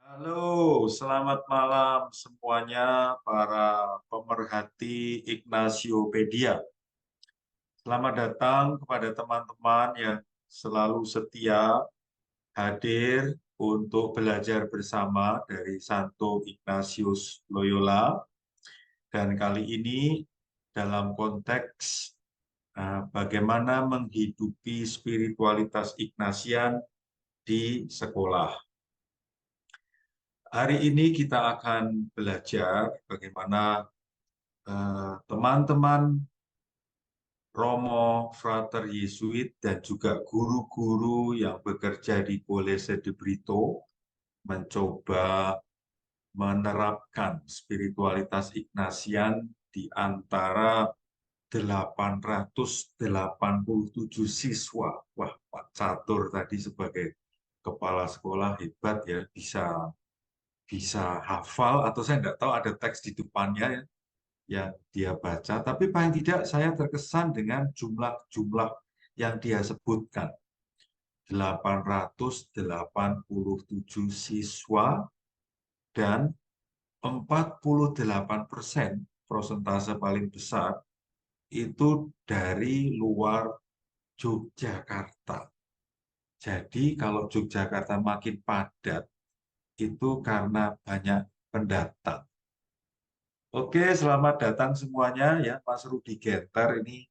Halo, selamat malam semuanya para pemerhati Ignatiopedia. Selamat datang kepada teman-teman yang selalu setia hadir untuk belajar bersama dari Santo Ignatius Loyola. Dan kali ini dalam konteks bagaimana menghidupi spiritualitas Ignatian di sekolah. Hari ini kita akan belajar bagaimana teman-teman Romo, Frater Yesuit, dan juga guru-guru yang bekerja di Polese de Brito mencoba menerapkan spiritualitas Ignatian di antara 887 siswa. Wah, Pak Catur tadi sebagai kepala sekolah hebat ya, bisa hafal atau saya nggak tahu ada teks di depannya ya, yang dia baca, tapi paling tidak saya terkesan dengan jumlah-jumlah yang dia sebutkan. 887 siswa dan 48% persentase paling besar itu dari luar Yogyakarta. Jadi kalau Yogyakarta makin padat itu karena banyak pendatang. Oke, selamat datang semuanya ya, Mas Rudi Genter ini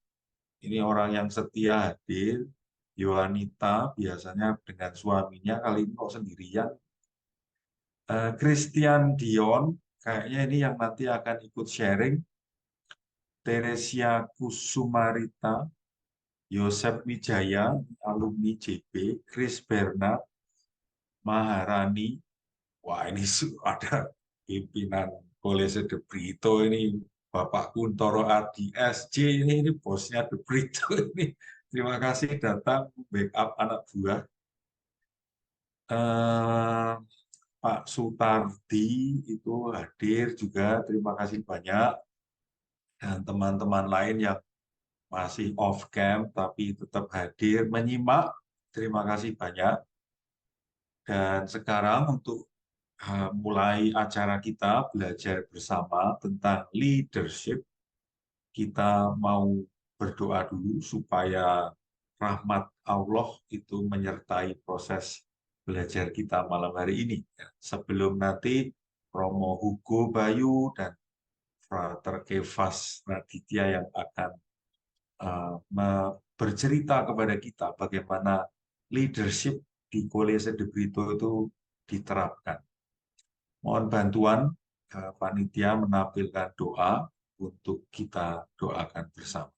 orang yang setia hadir. Yohanita biasanya dengan suaminya, kali ini kok sendirian. Christian Dion, kayaknya ini yang nanti akan ikut sharing. Teresia Kusumarita, Yosep Wijaya, alumni JB, Chris Bernard, Maharani. Wah, ini ada pimpinan Polese de Brito ini, Bapak Kuntoro Adi SJ ini bosnya de Brito ini. Terima kasih datang backup anak buah. Eh, Pak Sutardi itu hadir juga, terima kasih banyak. Dan teman-teman lain yang masih off cam tapi tetap hadir menyimak, terima kasih banyak. Dan sekarang untuk mulai acara kita belajar bersama tentang leadership, kita mau berdoa dulu supaya rahmat Allah itu menyertai proses belajar kita malam hari ini. Sebelum nanti Romo Hugo Bayu dan Frater Kefas Raditya yang akan bercerita kepada kita bagaimana leadership di Kolese de Brito itu diterapkan. Mohon bantuan panitia menampilkan doa untuk kita doakan bersama.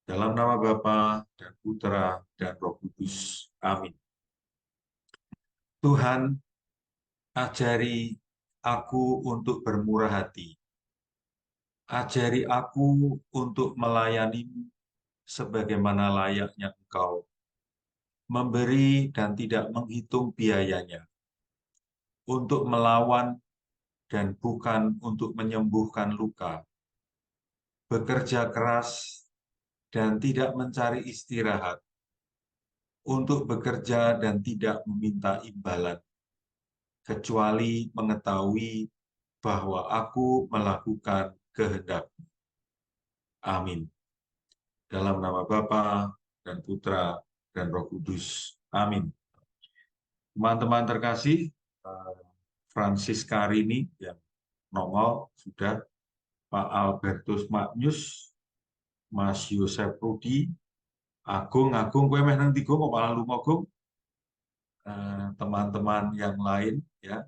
Dalam nama Bapa dan Putra dan Roh Kudus. Amin. Tuhan, ajari aku untuk bermurah hati. Ajari aku untuk melayanimu sebagaimana layaknya Engkau. Memberi dan tidak menghitung biayanya. Untuk melawan dan bukan untuk menyembuhkan luka. Bekerja keras dan tidak mencari istirahat. Untuk bekerja dan tidak meminta imbalan. Kecuali mengetahui bahwa aku melakukan kehendak-Mu. Amin. Dalam nama Bapa dan Putra dan Roh Kudus. Amin. Teman-teman terkasih, Francis Karini yang nongol sudah, Pak Albertus Magnus, Mas Yosef Rudi, Agung, kowe meh nang tiga kok malah lunga Agung. Teman-teman yang lain ya.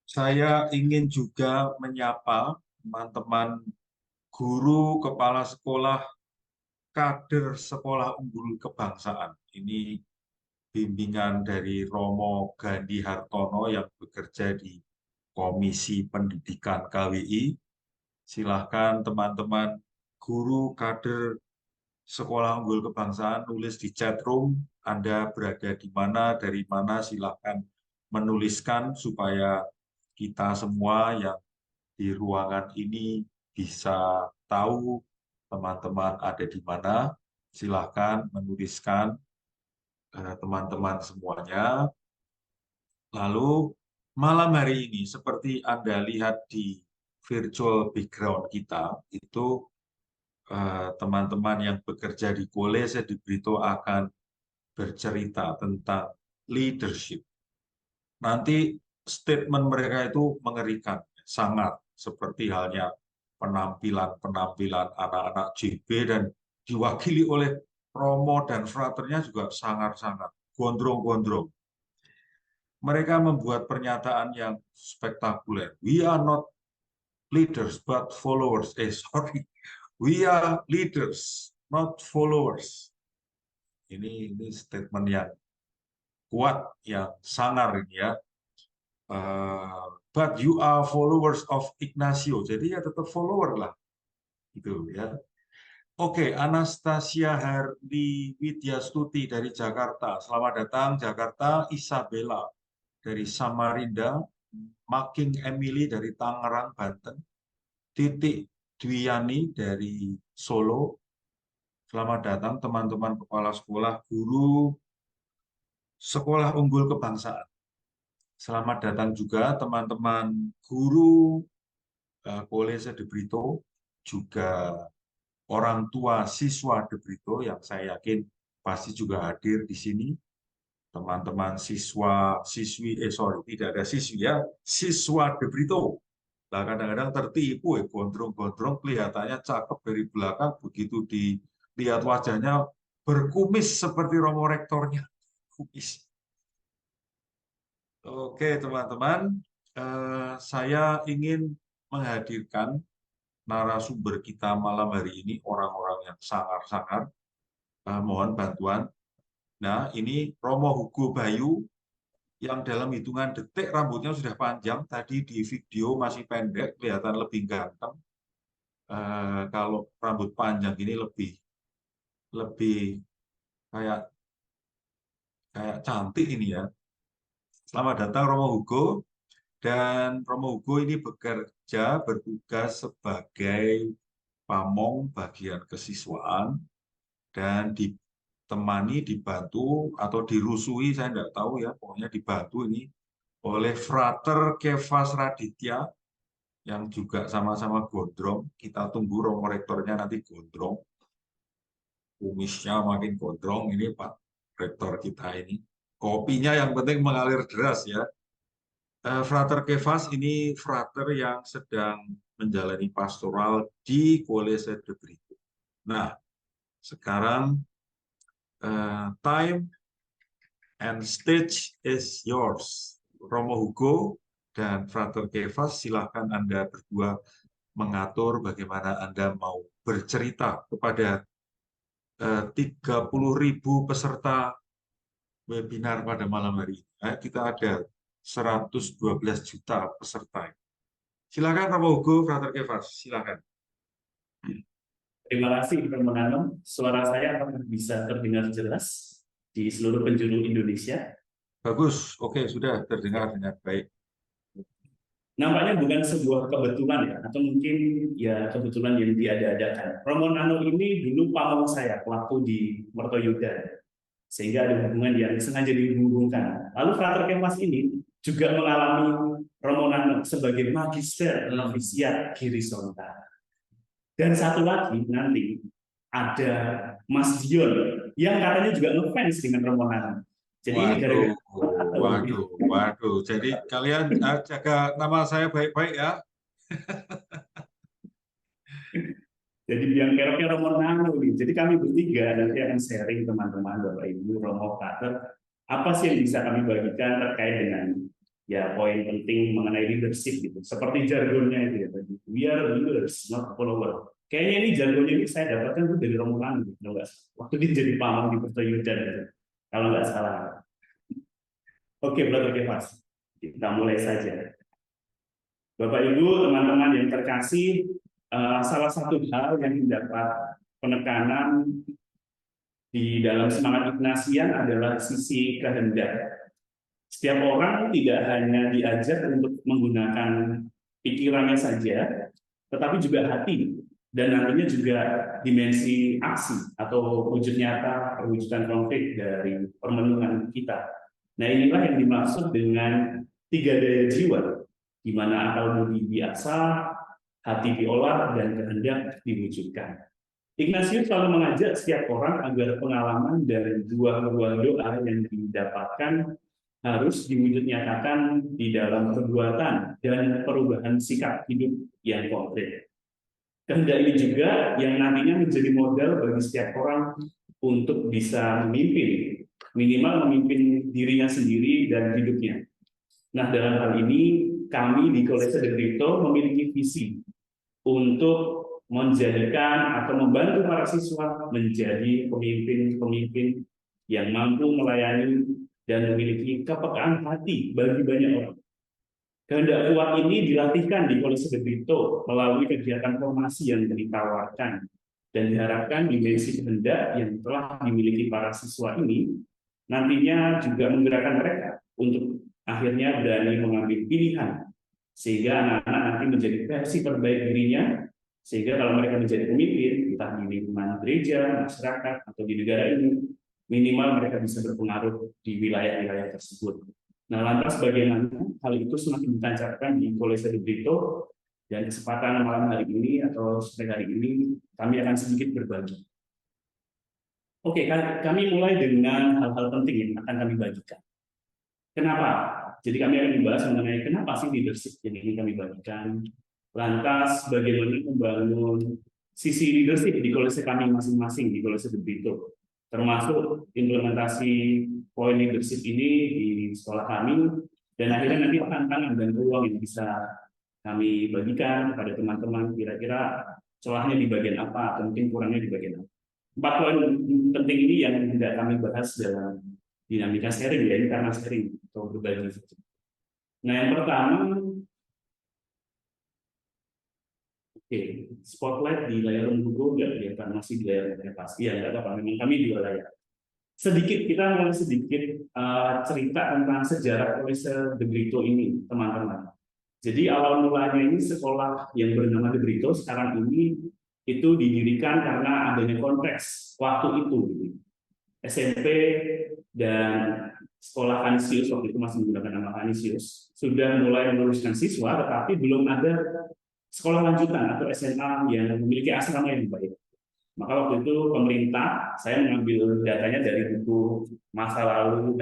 Saya ingin juga menyapa teman-teman guru, kepala sekolah, kader sekolah unggul kebangsaan. Ini bimbingan dari Romo Gandhi Hartono yang bekerja di Komisi Pendidikan KWI. Silahkan teman-teman guru, kader sekolah unggul kebangsaan nulis di chat room. Anda berada di mana, dari mana, silahkan menuliskan supaya kita semua yang di ruangan ini bisa tahu teman-teman ada di mana. Silahkan menuliskan. teman-teman semuanya. Lalu malam hari ini, seperti Anda lihat di virtual background kita, itu teman-teman yang bekerja di Kolese di Brito akan bercerita tentang leadership. Nanti statement mereka itu mengerikan, sangat seperti halnya penampilan-penampilan anak-anak JB dan diwakili oleh Romo dan fraternya juga sangat-sangat gondrong-gondrong. Mereka membuat pernyataan yang spektakuler. We are not leaders but followers. Sorry. We are leaders, not followers. Ini statement yang kuat, yang sangar ini ya. But you are followers of Ignacio. Jadi ya tetap follower lah. Gitu ya. Oke, Anastasia Harli Widyastuti dari Jakarta. Selamat datang Jakarta. Isabella dari Samarinda. Making Emily dari Tangerang, Banten. Titik Dwiyani dari Solo. Selamat datang teman-teman kepala sekolah, guru Sekolah Unggul Kebangsaan. Selamat datang juga teman-teman guru Kolese de Brito, juga orang tua siswa de Brito yang saya yakin pasti juga hadir di sini. Teman-teman siswa, siswi, tidak ada siswi ya, siswa de Brito. Nah, kadang-kadang tertipu, gondrong-gondrong kelihatannya cakep dari belakang, begitu dilihat wajahnya berkumis seperti Romo Rektornya. Kumis. Oke, teman-teman, saya ingin menghadirkan narasumber kita malam hari ini, orang-orang yang sangar-sangar. Mohon bantuan. Nah, ini Romo Hugo Bayu, yang dalam hitungan detik rambutnya sudah panjang. Tadi di video masih pendek, kelihatan lebih ganteng. Kalau rambut panjang ini lebih kayak cantik ini ya. Selamat datang Romo Hugo. Dan Romo Hugo ini bertugas sebagai pamong bagian kesiswaan dan ditemani, dibantu atau dirusui, saya tidak tahu ya, pokoknya dibantu ini oleh Frater Kefas Raditya yang juga sama-sama gondrong. Kita tunggu Romo Rektornya nanti gondrong, kumisnya makin gondrong. Ini Pak Rektor kita ini, kopinya yang penting mengalir deras ya. Frater Kefas ini frater yang sedang menjalani pastoral di Kolese de Brito. Nah, sekarang time and stage is yours. Romo Hugo dan Frater Kefas, silahkan Anda berdua mengatur bagaimana Anda mau bercerita kepada 30.000 peserta webinar pada malam hari ini. Kita ada 112 juta peserta. Silakan Romo Hugo, Frater Kefas, silakan. Terima kasih, Romo Nanom. Suara saya akan bisa terdengar jelas di seluruh penjuru Indonesia. Bagus, oke, sudah terdengar dengan baik. Nampaknya bukan sebuah kebetulan ya, atau mungkin ya kebetulan yang diada-adakan. Romo Nanom ini dulu pamong saya waktu di Mertoyudan, sehingga ada hubungan yang sengaja dihubungkan. Lalu Frater Kefas ini juga mengalami Romo Nanom sebagai magister novisiat Girisonta. Dan satu lagi nanti ada Mas Dion yang katanya juga ngefans dengan Romo Nanom. Jadi waduh. Jadi kalian jaga nama saya baik-baik ya. Jadi yang keroknya Romo Nanom nih. Jadi kami bertiga nanti akan sharing teman-teman Bapak Ibu Romo Frater apa sih yang bisa kami bagikan terkait dengan ya poin penting mengenai leadership gitu. Seperti jargonnya itu ya tadi. We are leaders, not followers. Kayaknya ini jargonnya ini saya dapatkan tuh dari Romo Nanom gitu. Waktu dia jadi pamong di Mertoyudan gitu. Kalau nggak salah. Oke, Brother Kefas. Kita mulai saja. Bapak Ibu, teman-teman yang terkasih, salah satu hal yang mendapat penekanan di dalam semangat Ignatian adalah sisi kehendak. Setiap orang tidak hanya diajar untuk menggunakan pikirannya saja, tetapi juga hati. dan nantinya juga dimensi aksi atau wujud nyata perwujudan konflik dari permenungan kita. Nah, inilah yang dimaksud dengan tiga daya jiwa, di mana akal budi diasah, hati diolah, dan kehendak diwujudkan. Ignatius selalu mengajak setiap orang agar pengalaman dan buah-buah doa yang didapatkan harus diwujud nyatakan di dalam perbuatan dan perubahan sikap hidup yang konkret. Kehendak ini juga yang nantinya menjadi modal bagi setiap orang untuk bisa memimpin, minimal memimpin dirinya sendiri dan hidupnya. Nah, dalam hal ini kami di Kolese de Brito memiliki visi untuk menjadikan atau membantu para siswa menjadi pemimpin-pemimpin yang mampu melayani dan memiliki kepekaan hati bagi banyak orang. Kehendak kuat ini dilatihkan di Kolese de Brito melalui kegiatan formasi yang ditawarkan, dan diharapkan dimensi kehendak yang telah dimiliki para siswa ini nantinya juga menggerakkan mereka untuk akhirnya berani mengambil pilihan, sehingga anak-anak nanti menjadi versi terbaik dirinya, sehingga kalau mereka menjadi pemimpin, entah di lingkungan gereja, masyarakat, atau di negara ini, minimal mereka bisa berpengaruh di wilayah-wilayah tersebut. Nah, lantas bagaimana hal itu semakin ditancapkan di Kolese de Brito, dan kesempatan malam hari ini atau sore hari ini kami akan sedikit berbagi. Oke, kami mulai dengan hal-hal penting yang akan kami bagikan. Kenapa? Jadi kami akan membahas mengenai kenapa sih leadership yang ini kami bagikan. Lantas bagaimana membangun sisi leadership di Kolese kami masing-masing di Kolese de Brito, termasuk implementasi poin leadership ini di sekolah kami, dan akhirnya nanti tantangan dan peluang yang bisa kami bagikan kepada teman-teman, kira-kira celahnya di bagian apa atau mungkin kurangnya di bagian apa. 4 poin penting ini yang tidak kami bahas dalam dinamika sharing, ya, ini karena sharing atau berbagi. Nah, yang pertama, spotlight di layar Google nggak kelihatan, masih di layar pasti ya, nggak apa-apa, memang kami di layar. Sedikit kita mulai sedikit cerita tentang sejarah Kolese de Brito ini, teman-teman. Jadi awal mulanya ini sekolah yang bernama de Brito sekarang ini itu didirikan karena adanya konteks waktu itu. SMP dan sekolah Canisius waktu itu masih menggunakan nama Canisius sudah mulai meluluskan siswa, tetapi belum ada sekolah lanjutan atau SMA yang memiliki asrama yang baik. Maka waktu itu pemerintah, saya mengambil datanya dari buku Masa Lalu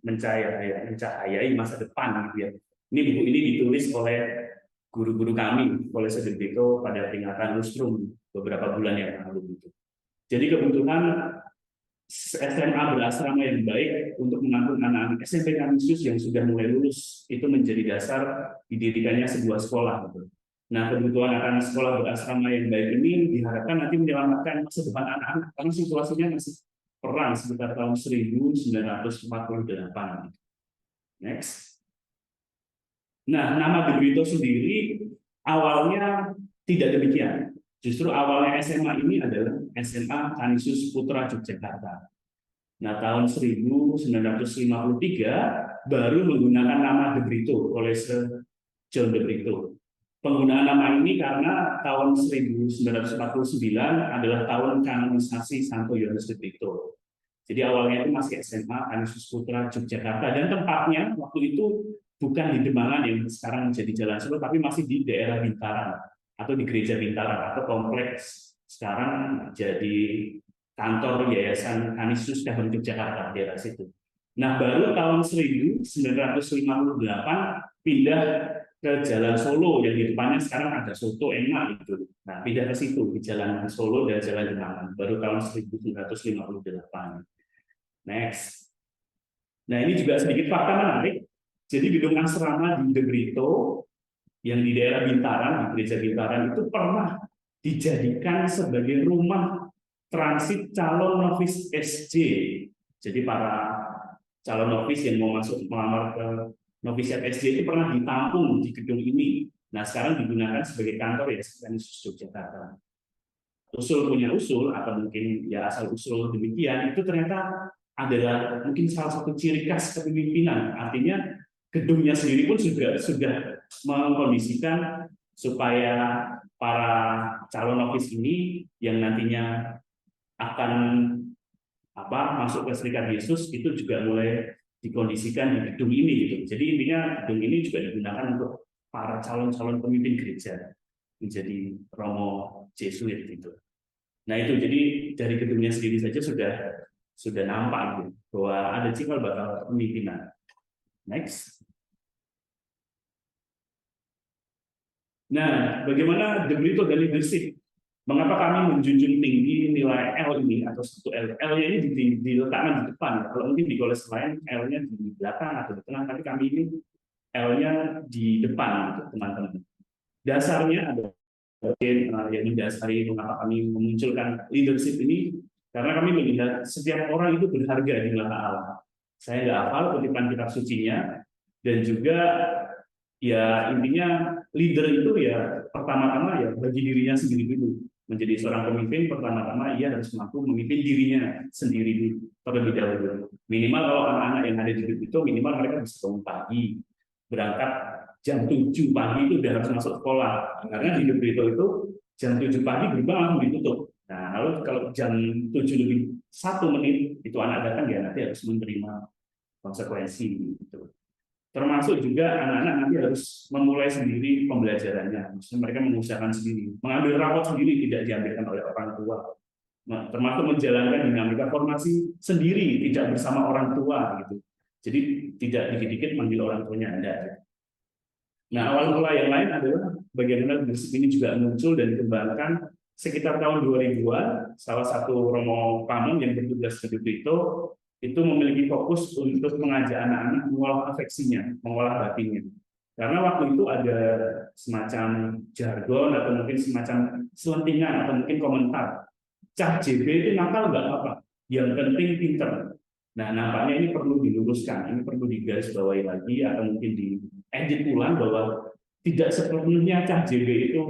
Mencahayai Masa Depan, gitu ya. Ini buku ini ditulis oleh guru-guru kami, Kolese de Brito, pada peringatan lustrum beberapa bulan yang lalu. Jadi kebutuhan SMA berasrama yang baik untuk menampung anak-anak SMP Canisius yang sudah mulai lulus itu menjadi dasar didirikannya sebuah sekolah. Nah, kebutuhan akan sekolah berasrama yang baik ini diharapkan nanti menyelamatkan masa depan anak-anak, karena situasinya masih perang sekitar tahun 1948. Next. Nah, nama de Brito sendiri awalnya tidak demikian. Justru awalnya SMA ini adalah SMA Canisius Putra Yogyakarta. Nah, tahun 1953 baru menggunakan nama de Brito, Kolese John de Brito. Penggunaan nama ini karena tahun 1949 adalah tahun kanonisasi Santo Yohanes de Brito. Jadi awalnya itu masih SMA Canisius Putra Yogyakarta, dan tempatnya waktu itu bukan di Demangan yang sekarang menjadi Jalan Solo, tapi masih di daerah Bintaran atau di Gereja Bintaran atau kompleks sekarang jadi kantor Yayasan Canisius Kahon Yogyakarta, daerah situ. Nah, baru tahun 1958 pindah ke Jalan Solo yang di depannya sekarang ada soto enak itu. Nah, pindah ke situ di Jalan Solo dan Jalan Demangan baru tahun 1958. Next. Nah, ini juga sedikit fakta menarik. Jadi gedung asrama di de Brito yang di daerah Bintaran, di Gereja Bintaran itu pernah dijadikan sebagai rumah transit calon novis SJ. Jadi para calon novis yang mau masuk melamar ke novisiat SJ itu pernah ditampung di gedung ini. Nah, sekarang digunakan sebagai kantor Yayasan Canisius Yogyakarta. Usul punya usul, atau mungkin ya asal usul demikian, itu ternyata adalah mungkin salah satu ciri khas kepemimpinan. Artinya gedungnya sendiri pun sudah mengkondisikan supaya para calon novis ini yang nantinya akan masuk ke Serikat Yesus itu juga mulai dikondisikan di gedung ini gitu. Jadi intinya gedung ini juga digunakan untuk para calon-calon pemimpin gereja menjadi Romo Jesuit gitu. Nah itu jadi dari gedungnya sendiri saja sudah nampak gitu, bahwa ada cikal bakal pemimpinan. Next. Nah, bagaimana The Brito dan leadership? Mengapa kami menjunjung tinggi nilai L ini atau satu L? L-nya ini diletakkan di depan. Kalau mungkin di college lain L-nya di belakang atau di tengah, tapi kami ini L-nya di depan, gitu, teman-teman. Dasarnya ada yang mendasari mengapa kami memunculkan leadership ini, karena kami melihat setiap orang itu berharga di mata Allah. Saya nggak hafal kutipan kitab sucinya, dan juga ya intinya leader itu ya pertama-tama ya bagi dirinya sendiri dulu. Menjadi seorang pemimpin pertama-tama ia harus mampu memimpin dirinya sendiri terlebih dahulu. Minimal kalau anak-anak yang ada di grup itu minimal mereka bisa bangun pagi, berangkat jam 7 pagi itu udah harus masuk sekolah. Karena di grup itu jam 7 pagi gerbang langsung ditutup. Nah, lalu kalau jam 7 lebih 1 menit itu anak datang ya nanti harus menerima konsekuensi gitu. Termasuk juga anak-anak nanti harus memulai sendiri pembelajarannya. Maksudnya mereka mengusahakan sendiri, mengambil rapot sendiri, tidak diambilkan oleh orang tua. Nah, termasuk menjalankan dinamika formasi sendiri, tidak bersama orang tua gitu. Jadi tidak dikit-dikit manggil orang tuanya Anda. Nah, awal mula yang lain adalah bagaimana leadership ini juga muncul dan dikembangkan sekitar tahun 2000-an. Salah satu Romo Pamong yang bertugas di itu memiliki fokus untuk mengajak anak-anak mengolah afeksinya, mengolah batinnya. Karena waktu itu ada semacam jargon atau mungkin semacam selentingan atau mungkin komentar. Cah JB itu nakal nggak apa, yang penting pinter. Nah, nampaknya ini perlu diluruskan, ini perlu digarisbawahi lagi atau mungkin diedit ulang bahwa tidak sepenuhnya cah JB itu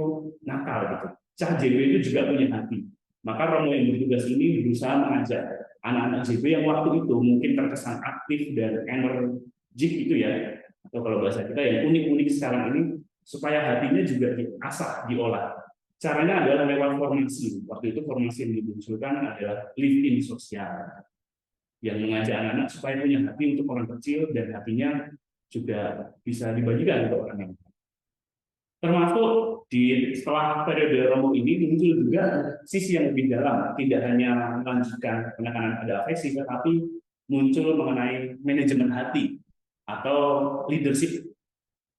nakal gitu. Cah JB itu juga punya hati. Maka Romo yang bertugas ini berusaha mengajak anak-anak JB yang waktu itu mungkin terkesan aktif dan energik itu ya, atau kalau bahasa kita yang unik-unik sekarang ini, supaya hatinya juga diasah, diolah. Caranya adalah lewat formasi. Waktu itu formasi yang dimunculkan adalah live-in sosial, yang mengajak anak-anak supaya punya hati untuk orang kecil dan hatinya juga bisa dibagikan untuk orang yang termasuk setelah periode Romo ini muncul juga sisi yang lebih dalam, tidak hanya melanjutkan penekanan pada afeksi, tetapi muncul mengenai manajemen hati atau leadership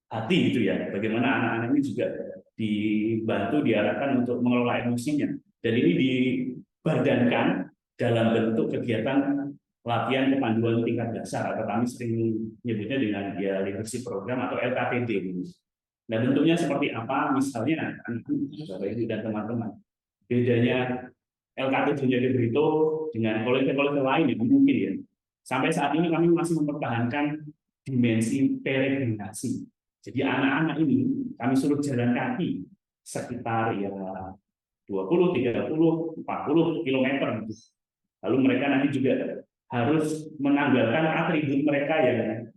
hati gitu ya. Bagaimana anak-anak ini juga dibantu, diarahkan untuk mengelola emosinya, dan ini dibadankan dalam bentuk kegiatan latihan kepanduan tingkat dasar atau kami sering menyebutnya dengan ya leadership program atau LKPD ini. Nah, bentuknya seperti apa? Misalnya, Bapak Ibu dan teman-teman, bedanya LKPD-nya di Brito dengan kolege-kolege lain yang mungkin ya. Sampai saat ini kami masih mempertahankan dimensi peregrinasi. Jadi anak-anak ini kami suruh jalan kaki sekitar ya 20, 30, 40 kilometer. Lalu mereka nanti juga harus menanggalkan atribut mereka yang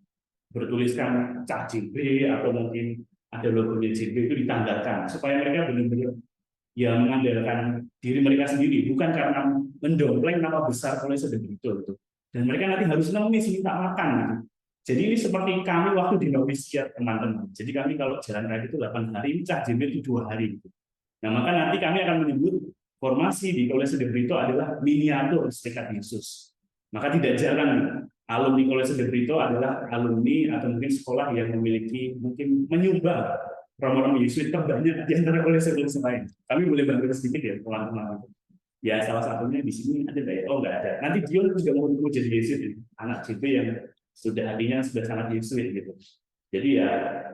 bertuliskan Cah JB atau mungkin ada logonya JB itu ditanggalkan supaya mereka benar-benar ya mengandalkan diri mereka sendiri, bukan karena mendompleng nama besar oleh sedemikian itu. Dan mereka nanti harus nangis minta makan gitu. Jadi ini seperti kami waktu di novisiat teman-teman. Jadi kami kalau jalan kaki itu 8 hari, Cah JB itu 2 hari gitu. Nah, maka nanti kami akan menyebut formasi di Kolese de Brito adalah miniatur Serikat Yesus. Maka tidak jarang alumni Kolese de Brito adalah alumni atau mungkin sekolah yang memiliki mungkin menyumbang Romo-Romo Yesuit terbanyak di antara Kolese-Kolese lain. Kami boleh bantu sedikit ya teman-teman. Ya salah satunya di sini ada nggak ya? Oh nggak ada. Nanti Dion juga mau jadi Yesuit, anak JP yang sudah hatinya sudah sangat Yesuit gitu. Jadi ya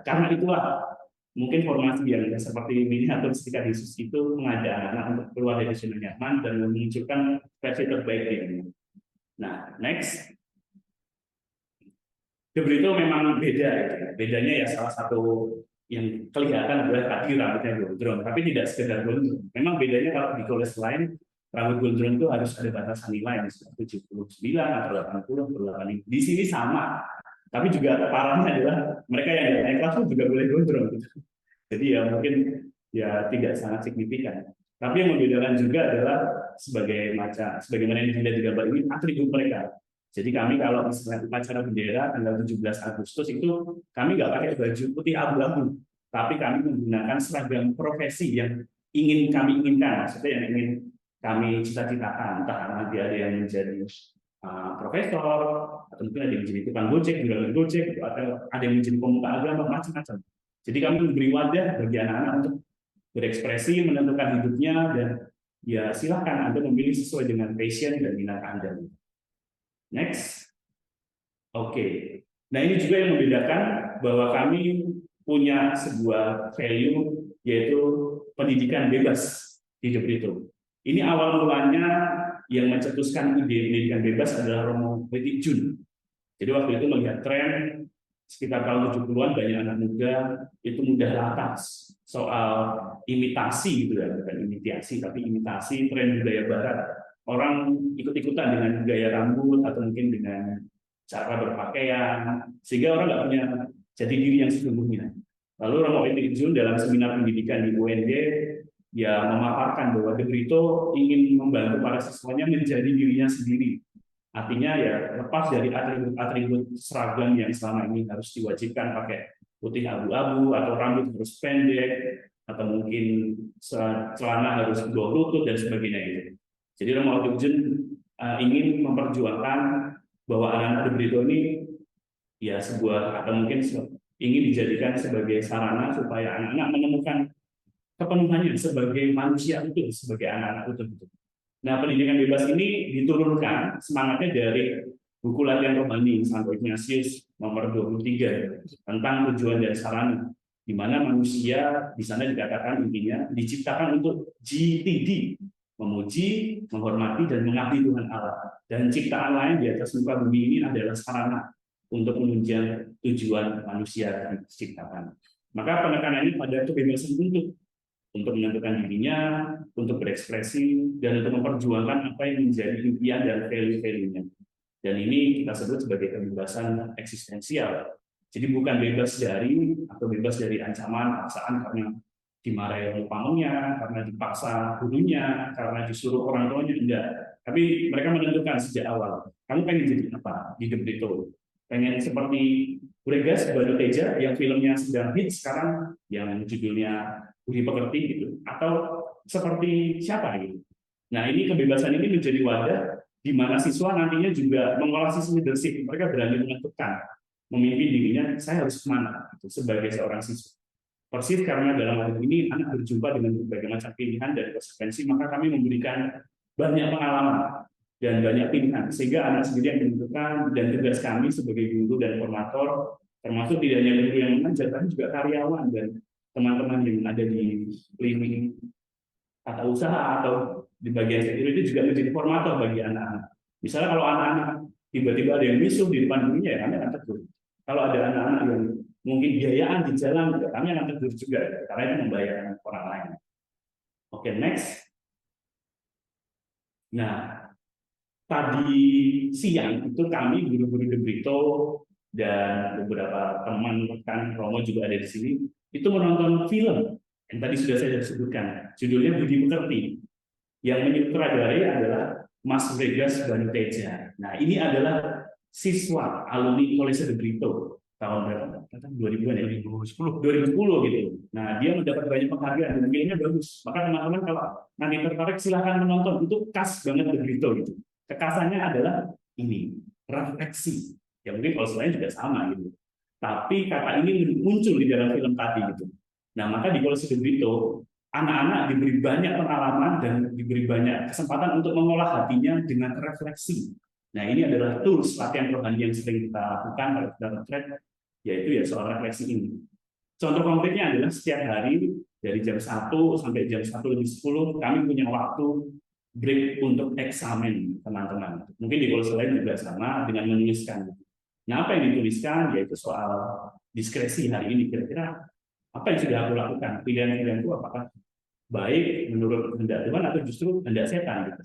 karena itulah mungkin formasi yang seperti ini atau Serikat Yesus itu mengajak anak-anak untuk keluar dari zona nyaman dan memunculkan versi terbaik dirinya. Nah, next. De Brito memang beda, ya. Bedanya ya salah satu yang kelihatan adalah tadi rambutnya gondrong, tapi tidak sekedar gondrong. Memang bedanya kalau di kelas lain rambut gondrong itu harus ada batasan nilai, misalnya 79 atau 80 atau 85. Di sini sama, tapi juga parahnya adalah mereka yang naik kelas juga boleh gondrong. Gitu. Jadi ya mungkin ya tidak sangat signifikan. Tapi yang membedakan juga adalah sebagaimana yang dilihat di gambar ini atribut mereka. Jadi kami kalau misalnya upacara bendera tanggal 17 Agustus itu kami nggak pakai baju putih abu-abu, tapi kami menggunakan seragam profesi yang ingin kami inginkan, maksudnya yang ingin kami cita-citakan. Entah nanti ada yang menjadi profesor, atau mungkin ada yang menjadi tukang gojek, juragan gojek, atau ada yang menjadi pemuka agama, macam-macam. Jadi kami memberi wadah bagi anak-anak untuk berekspresi, menentukan hidupnya, dan ya silahkan Anda memilih sesuai dengan passion dan minat Anda. Next. Oke. Nah ini juga yang membedakan bahwa kami punya sebuah value yaitu pendidikan bebas di The Brito. Ini awal mulanya yang mencetuskan ide pendidikan bebas adalah Romo Weti Jun. Jadi waktu itu melihat tren sekitar tahun 70-an banyak anak muda itu mudah lantas soal imitasi gitu ya, bukan imitasi tapi imitasi tren budaya barat. Orang ikut-ikutan dengan gaya rambut atau mungkin dengan cara berpakaian, sehingga orang nggak punya jati diri yang sesungguhnya. Lalu Romo Weti Jun dalam seminar pendidikan di UND ya memaparkan bahwa The Brito ingin membantu para siswanya menjadi dirinya sendiri. Artinya ya lepas dari atribut-atribut seragam yang selama ini harus diwajibkan pakai putih abu-abu atau rambut harus pendek atau mungkin celana harus dua lutut dan sebagainya gitu. Jadi Romo Weti Jun ingin memperjuangkan bahwa anak-anak The Brito ini ya sebuah atau mungkin ingin dijadikan sebagai sarana supaya anak-anak menemukan kepenuhannya sebagai manusia utuh, sebagai anak-anak utuh. Nah, pendidikan bebas ini diturunkan semangatnya dari buku latihan rohani Santo Ignatius nomor 23 tentang tujuan dan sarana, di mana manusia di sana dikatakan intinya diciptakan untuk GTD, memuji, menghormati, dan mengabdi Tuhan Allah. Dan ciptaan lain di atas muka bumi ini adalah sarana untuk menunjang tujuan manusia yang diciptakan. Maka penekanannya pada kebebasan untuk menentukan dirinya, untuk berekspresi, dan untuk memperjuangkan apa yang menjadi impian dan value-value-nya. Dan ini kita sebut sebagai kebebasan eksistensial. Jadi bukan bebas dari atau bebas dari ancaman, paksaan karena dimarahi oleh pamannya, karena dipaksa gurunya, karena disuruh orang tuanya, enggak. Tapi mereka menentukan sejak awal, kamu pengen jadi apa di The Brito? Pengen seperti Bregas Banu Teja yang filmnya sedang hits sekarang, yang judulnya Budi Pekerti gitu, atau seperti siapa gitu. Nah ini kebebasan ini menjadi wadah di mana siswa nantinya juga mengolah sisi leadership. Mereka berani menentukan, memimpin dirinya, saya harus kemana gitu, sebagai seorang siswa. Persis karena dalam hal ini anak berjumpa dengan berbagai macam pilihan dan konsekuensi, maka kami memberikan banyak pengalaman dan banyak pilihan, sehingga anak sendiri yang menentukan. Dan tugas kami sebagai guru dan formator, termasuk tidak hanya guru yang mengajar, tapi juga karyawan dan teman-teman yang ada di lini tata usaha atau di bagian security juga menjadi formator bagi anak-anak. Misalnya kalau anak-anak tiba-tiba ada yang misuh di depan gurunya, ya kami akan tegur. Kalau ada anak-anak yang mungkin biayaan di jalan, kami akan tegur juga, karena itu membahayakan orang lain. Oke, next. Nah, tadi siang itu kami guru-guru The Brito dan beberapa teman rekan Romo juga ada di sini, itu menonton film yang tadi sudah saya sebutkan, judulnya Budi Pekerti. Yang menyutradarai adalah Mas Bregas Banu Teja. Nah, ini adalah siswa alumni Kolese The Brito tahun berapa? 2000-an ya, 2010 gitu. Nah, dia mendapat banyak penghargaan dan filmnya bagus. Maka teman-teman kalau nanti tertarik silahkan menonton, itu khas banget The Brito gitu. Kekasannya adalah ini, refleksi. Ya mungkin kalau selain juga sama gitu. Tapi kata ini muncul di dalam film tadi gitu. Nah, maka di Kolese The Brito anak-anak diberi banyak pengalaman dan diberi banyak kesempatan untuk mengolah hatinya dengan refleksi. Nah, ini adalah tools latihan rohani yang sering kita lakukan kalau kita retret, yaitu ya soal refleksi ini. Contoh konkretnya adalah setiap hari dari jam 1 sampai jam 1:10 kami punya waktu break untuk eksamen teman-teman. Mungkin di Kolese lain juga sama dengan menuliskan. Nah, apa yang dituliskan yaitu soal diskresi hari ini, kira-kira apa yang sudah aku lakukan, pilihan-pilihanku apakah baik menurut kehendak Tuhan atau justru kehendak setan gitu.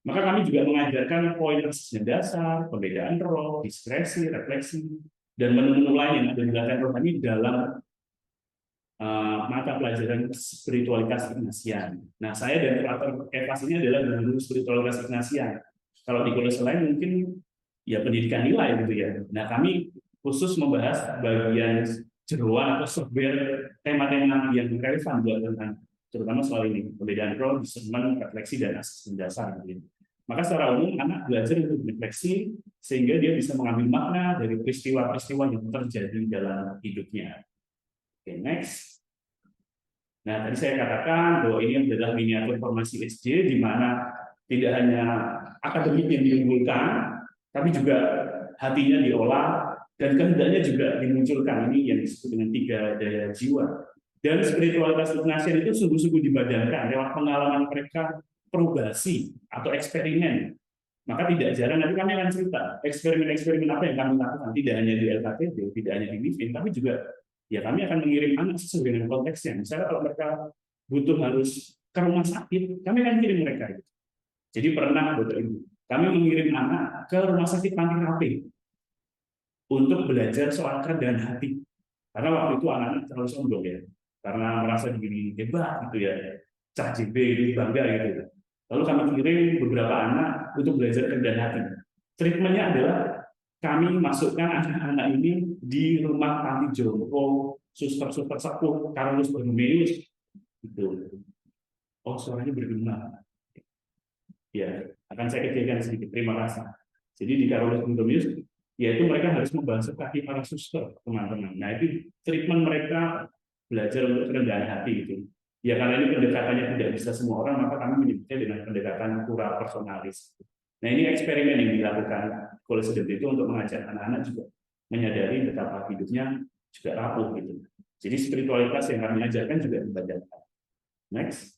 Maka kami juga mengajarkan poin resisten dasar, pembedaan roh, diskresi, refleksi, dan menu-menu lain yang ada di latihan rohani dalam mata pelajaran spiritualitas Ignatian. Nah, saya dan Frater Kefas ini adalah guru spiritualitas Ignatian. Kalau di kuliah lain mungkin ya pendidikan nilai gitu ya. Nah, kami khusus membahas bagian jeroan atau seber tema-tema yang relevan buat tentang terutama soal ini pembedaan role, discernment, refleksi dan asesmen dasar. Gitu. Maka secara umum anak belajar untuk refleksi sehingga dia bisa mengambil makna dari peristiwa-peristiwa yang terjadi dalam hidupnya. Oke, next. Nah, tadi saya katakan bahwa ini adalah miniatur formasi SJ di mana tidak hanya akademik yang diunggulkan, tapi juga hatinya diolah dan kehendaknya juga dimunculkan. Ini yang disebut dengan 3 daya jiwa. Dan spiritualitas Ignatian itu sungguh-sungguh dibadankan lewat pengalaman mereka probasi atau eksperimen. Maka tidak jarang nanti kami akan cerita eksperimen-eksperimen apa yang kami lakukan, tidak hanya di LKTB, tidak hanya di Livin, tapi juga ya kami akan mengirim anak sesuai dengan konteksnya. Misalnya kalau mereka butuh harus ke rumah sakit, kami akan kirim mereka. Jadi pernah Bapak Ibu, kami mengirim anak ke rumah sakit Panti Rapih untuk belajar soal kerendahan hati. Karena waktu itu anak-anak terlalu sombong ya, karena merasa diri hebat gitu ya, cah JB itu bangga gitu. Lalu kami kirim beberapa anak untuk belajar kerendahan hati. Treatmentnya adalah kami masukkan anak-anak ini di rumah panti jompo, suster-suster sepuh, Carolus Borromeus, gitu. Oh, suaranya bergema. Ya, akan saya kecilkan sedikit. Terima kasih. Jadi di Carolus Borromeus, yaitu mereka harus membasuh kaki para suster, teman-teman. Nah, itu treatment mereka belajar untuk kerendahan hati gitu. Ya karena ini pendekatannya tidak bisa semua orang, maka kami menyebutnya dengan pendekatan kura personalis. Nah, ini eksperimen yang dilakukan oleh student itu untuk mengajak anak-anak juga menyadari betapa hidupnya juga rapuh gitu. Jadi spiritualitas yang kami ajarkan juga dibacakan. Next.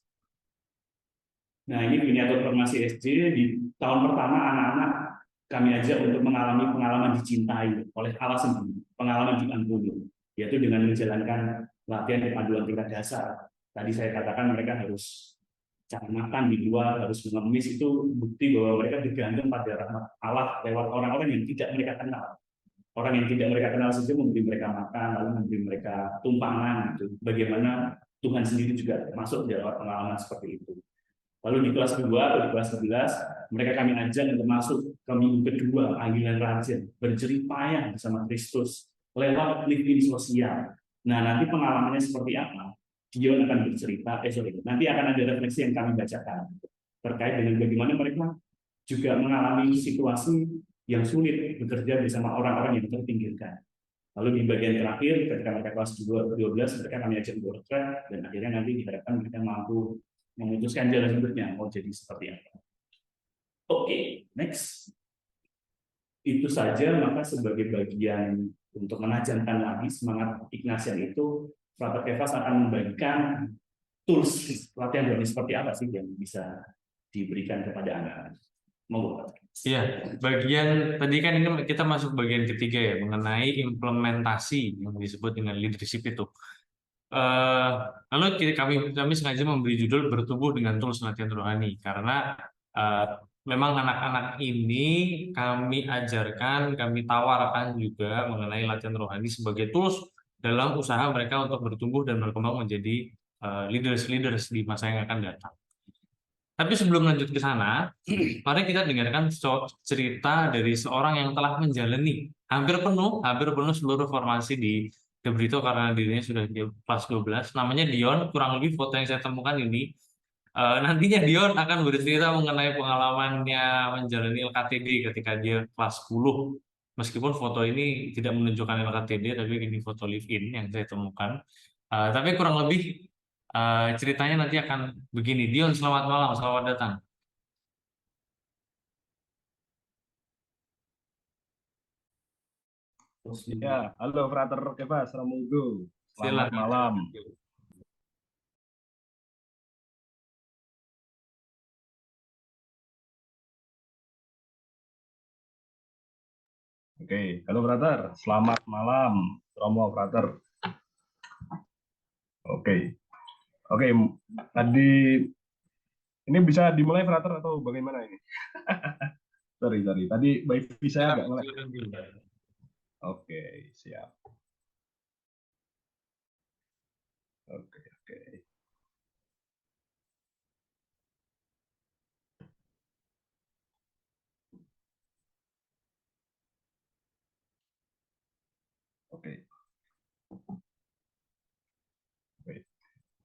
Nah, ini miniatur formasi SJ di tahun pertama anak-anak kami ajak untuk mengalami pengalaman dicintai oleh Allah sendiri, pengalaman diampuni, yaitu dengan menjalankan latihan kepanduan tingkat dasar. Tadi saya katakan mereka harus cara makan di luar, harus mengemis, itu bukti bahwa mereka digantung pada rahmat Allah lewat orang-orang yang tidak mereka kenal. Orang yang tidak mereka kenal saja memberi mereka makan, lalu memberi mereka tumpangan. Gitu. Bagaimana Tuhan sendiri juga masuk dalam pengalaman seperti itu. Lalu di kelas 2 atau di kelas 11, mereka kami ajak untuk masuk ke minggu kedua, panggilan raja, berjerih payah bersama Kristus, lewat living sosial. Nah, nanti pengalamannya seperti apa? Dion akan bercerita, nanti akan ada refleksi yang kami bacakan, terkait dengan bagaimana mereka juga mengalami situasi yang sulit bekerja bersama orang-orang yang terpinggirkan. Lalu di bagian terakhir, ketika mereka kelas 12, mereka kami ajak untuk retret, dan akhirnya nanti diharapkan mereka mampu memutuskan jalan hidupnya mau jadi seperti apa. Oke, next. Itu saja, maka sebagai bagian untuk menajamkan lagi semangat Ignatian itu, Frater Kefas akan membagikan tools latihan berani seperti apa sih yang bisa diberikan kepada anak-anak. Monggo. Iya, bagian tadi kan ini kita masuk bagian ketiga ya, mengenai implementasi yang disebut dengan leadership itu. Lalu kami sengaja memberi judul bertumbuh dengan tools latihan rohani karena memang anak-anak ini kami ajarkan, kami tawarkan juga mengenai latihan rohani sebagai tools dalam usaha mereka untuk bertumbuh dan berkembang menjadi leaders di masa yang akan datang. Tapi sebelum lanjut ke sana, mari kita dengarkan cerita dari seorang yang telah menjalani hampir penuh seluruh formasi di The Brito karena dirinya sudah di kelas 12. Namanya Dion, kurang lebih foto yang saya temukan ini. Nantinya Dion akan bercerita mengenai pengalamannya menjalani LKTD ketika dia kelas 10. Meskipun foto ini tidak menunjukkan LKTD, tapi ini foto live-in yang saya temukan. Tapi kurang lebih ceritanya nanti akan begini. Dion, selamat malam, selamat datang. Ya, halo Frater Kefas, Ramunggo. Selamat Silakan. malam. Oke, halo Frater, selamat malam. Romo Frater. Oke, tadi ini bisa dimulai Frater atau bagaimana ini? sorry, tadi wifi saya agak ngelag. Oke, siap. Oke, oke. Oke. Oke.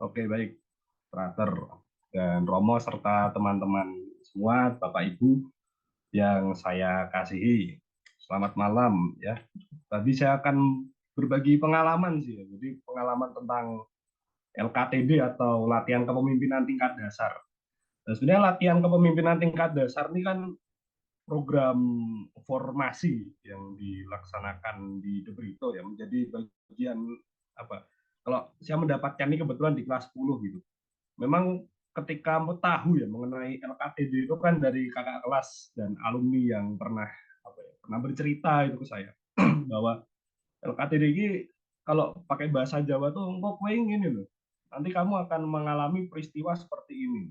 Oke, baik. Frater dan Romo serta teman-teman semua, Bapak Ibu yang saya kasihi. Selamat malam ya. Tadi saya akan berbagi pengalaman sih ya. Jadi pengalaman tentang LKTD atau latihan kepemimpinan tingkat dasar. Dan sebenarnya latihan kepemimpinan tingkat dasar ini kan program formasi yang dilaksanakan di The Brito ya, menjadi bagian apa? Kalau saya mendapatkan ini kebetulan di kelas 10 gitu. Memang ketika mau tahu ya mengenai LKTD itu kan dari kakak kelas dan alumni yang pernah pernah bercerita itu ke saya bahwa LKTD ini kalau pakai bahasa Jawa tuh engkau kue ini loh. Nanti kamu akan mengalami peristiwa seperti ini.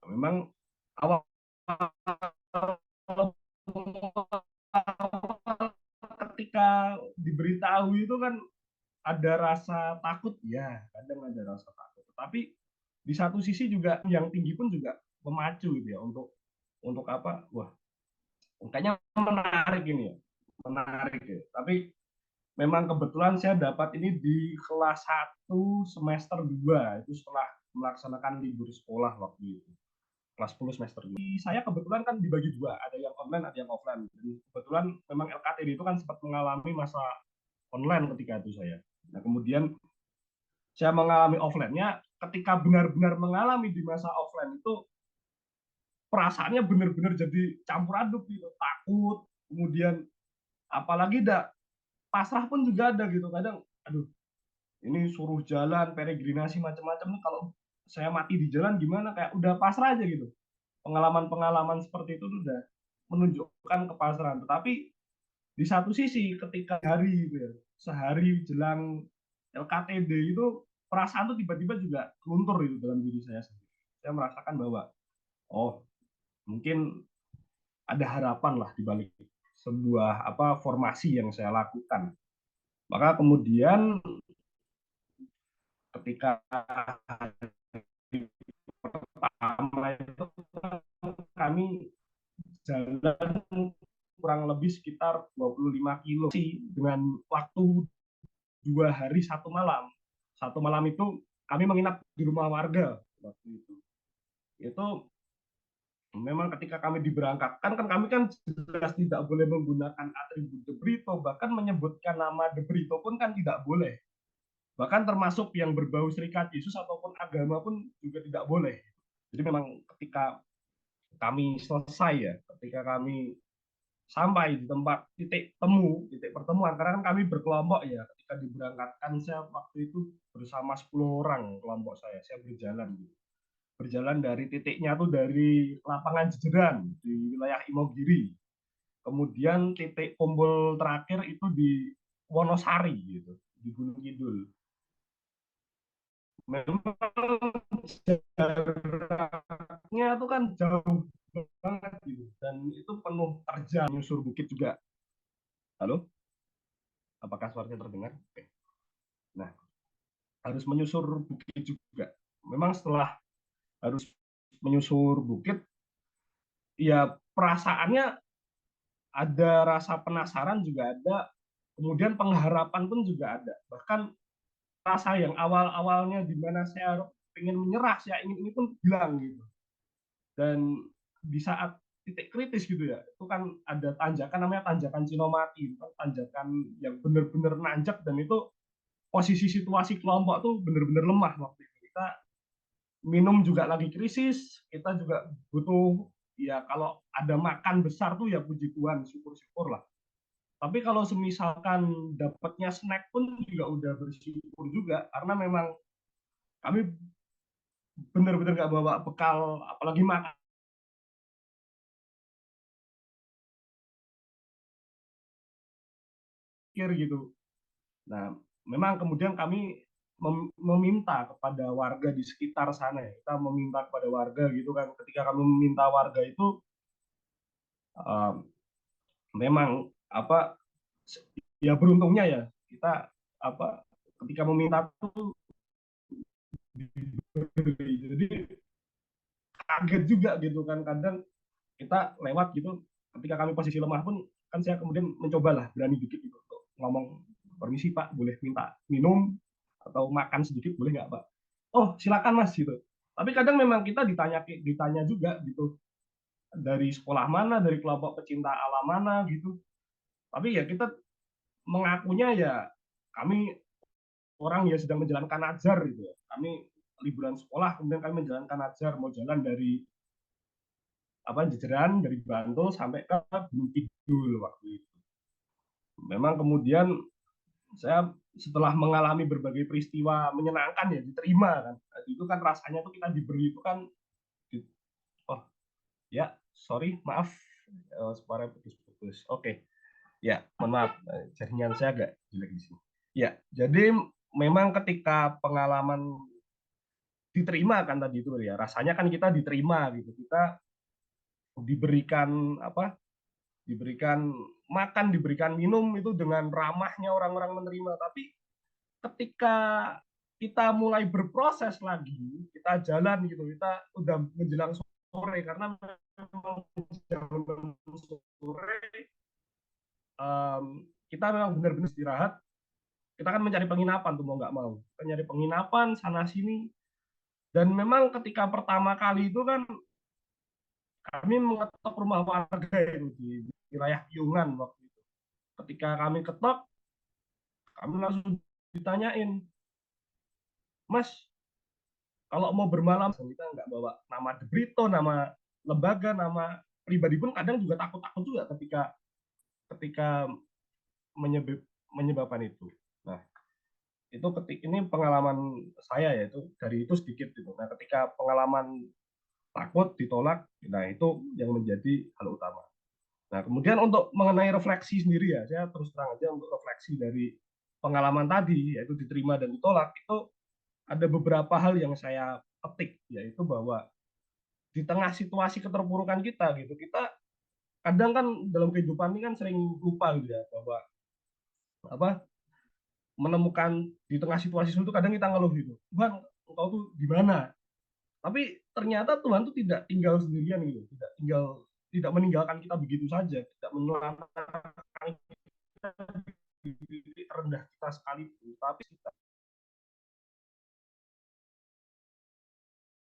Memang awal ketika diberitahu itu kan ada rasa takut ya, kadang ada rasa takut. Tapi di satu sisi juga yang tinggi pun juga memacu gitu ya untuk apa? Wah, kayaknya menarik ini ya, menarik ya. Tapi memang kebetulan saya dapat ini di kelas 1 semester 2 itu setelah melaksanakan libur sekolah waktu itu. Kelas 10 semester 2. Saya kebetulan kan dibagi dua, ada yang online, ada yang offline. Jadi kebetulan memang LKTD itu kan sempat mengalami masa online ketika itu saya. Nah, kemudian saya mengalami offline-nya, ketika benar-benar mengalami di masa offline itu perasaannya benar-benar jadi campur aduk gitu, takut, kemudian apalagi pasrah pun juga ada gitu. Kadang aduh, ini suruh jalan peregrinasi macam-macam nih, kalau saya mati di jalan gimana, kayak udah pasrah aja gitu. Pengalaman-pengalaman seperti itu udah menunjukkan kepasrahan. Tetapi di satu sisi ketika hari gitu ya, sehari jelang LKTD itu perasaan tuh tiba-tiba juga luntur itu dalam diri saya sendiri. Saya merasakan bahwa oh, mungkin ada harapan lah di balik sebuah formasi yang saya lakukan. Maka kemudian ketika pertama itu kami jalan kurang lebih sekitar 25 kilo sih, dengan waktu 2 hari 1 malam. 1 malam itu kami menginap di rumah warga waktu itu. Itu memang ketika kami diberangkatkan kan kami kan jelas tidak boleh menggunakan atribut The Brito, bahkan menyebutkan nama The Brito pun kan tidak boleh. Bahkan termasuk yang berbau Serikat Yesus ataupun agama pun juga tidak boleh. Jadi memang ketika kami selesai ya, ketika kami sampai di tempat titik pertemuan, karena kan kami berkelompok ya, ketika diberangkatkan saya waktu itu bersama 10 orang kelompok saya berjalan dari titiknya tuh dari lapangan Jejeran di wilayah Imogiri, kemudian titik kumpul terakhir itu di Wonosari gitu, di Gunung Kidul. Memang jaraknya tuh kan jauh banget gitu, dan itu penuh terjal, menyusur bukit juga. Halo, apakah suaranya terdengar? Oke. Nah, harus menyusur bukit juga. Memang setelah harus menyusur bukit, ya perasaannya ada rasa penasaran juga ada, kemudian pengharapan pun juga ada. Bahkan rasa yang awal-awalnya di mana saya ingin menyerah, saya ingin ini pun hilang gitu. Dan di saat titik kritis gitu ya, itu kan ada tanjakan namanya tanjakan Cinomati, tanjakan yang benar-benar nanjak, dan itu posisi situasi kelompok tuh benar-benar lemah waktu itu. Kita minum juga lagi krisis, kita juga butuh ya, kalau ada makan besar tuh ya puji Tuhan, syukur-syukur lah. Tapi kalau semisalkan dapatnya snack pun juga udah bersyukur juga, karena memang kami benar-benar nggak bawa bekal, apalagi makan gitu. Nah, memang kemudian kami meminta kepada warga di sekitar sana ya. Kita meminta kepada warga gitu kan. Ketika kami meminta warga itu memang ya beruntungnya ya kita ketika meminta itu diberi. Jadi kaget juga gitu kan, kadang kita lewat gitu, ketika kami posisi lemah pun kan saya kemudian mencobalah berani dikit gitu untuk ngomong, permisi Pak, boleh minta minum atau makan sedikit boleh nggak Pak? Oh silakan Mas gitu. Tapi kadang memang kita ditanya juga gitu, dari sekolah mana, dari kelompok pecinta alam mana gitu. Tapi ya kita mengakunya ya kami orang yang sedang menjalankan ajar gitu ya. Kami liburan sekolah, kemudian kami menjalankan ajar, mau jalan dari Jejeran, dari Bantul sampai ke Gunung Kidul waktu itu. Memang kemudian saya setelah mengalami berbagai peristiwa menyenangkan ya diterima kan. Itu kan rasanya tuh kita diberi itu kan, oh ya sorry maaf, suara putus-putus. Oke. Ya, mohon maaf, jaringan saya agak jelek di sini. Ya, jadi memang ketika pengalaman diterima kan tadi itu ya, rasanya kan kita diterima gitu. Kita diberikan apa? Diberikan makan, diberikan minum itu dengan ramahnya orang-orang menerima. Tapi ketika kita mulai berproses lagi, kita jalan gitu, kita udah menjelang sore karena memang jam sore kita memang benar-benar istirahat. Kita kan mencari penginapan tuh mau nggak mau, kita nyari penginapan sana sini. Dan memang ketika pertama kali itu kan kami mengetok rumah warga itu di wilayah Piungan waktu itu. Ketika kami ketok, kami langsung ditanyain, Mas, kalau mau bermalam kita nggak bawa nama Debrito, nama lembaga, nama pribadi pun kadang juga takut-takut juga ketika ketika menyebabkan itu. Nah, itu ini pengalaman saya ya, itu dari itu sedikit gitu. Nah, ketika pengalaman takut ditolak, nah itu yang menjadi hal utama. Nah, kemudian untuk mengenai refleksi sendiri ya, saya terus terang aja untuk refleksi dari pengalaman tadi, yaitu diterima dan ditolak, itu ada beberapa hal yang saya petik, yaitu bahwa di tengah situasi keterpurukan kita gitu, kita kadang kan dalam kehidupan ini kan sering lupa gitu ya, bahwa apa menemukan di tengah situasi sulit itu kadang kita ngeluh gitu, Tuhan, engkau tuh di mana? Tapi ternyata Tuhan tuh tidak tinggal sendirian gitu, tidak meninggalkan kita begitu saja, tidak menelantarkan kita di titik terendah kita sekalipun, tapi kita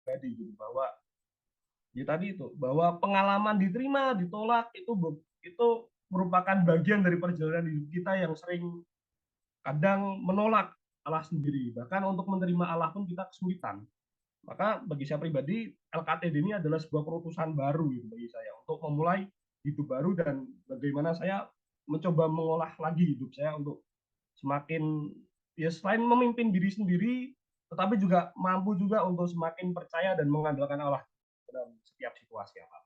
jadi gitu, bahwa ya tadi itu, bahwa pengalaman diterima, ditolak itu merupakan bagian dari perjalanan hidup kita yang sering kadang menolak Allah sendiri. Bahkan untuk menerima Allah pun kita kesulitan. Maka bagi saya pribadi, LKTD ini adalah sebuah perutusan baru gitu bagi saya untuk memulai hidup baru, dan bagaimana saya mencoba mengolah lagi hidup saya untuk semakin ya selain memimpin diri sendiri, tetapi juga mampu juga untuk semakin percaya dan mengandalkan Allah dalam setiap situasi apa.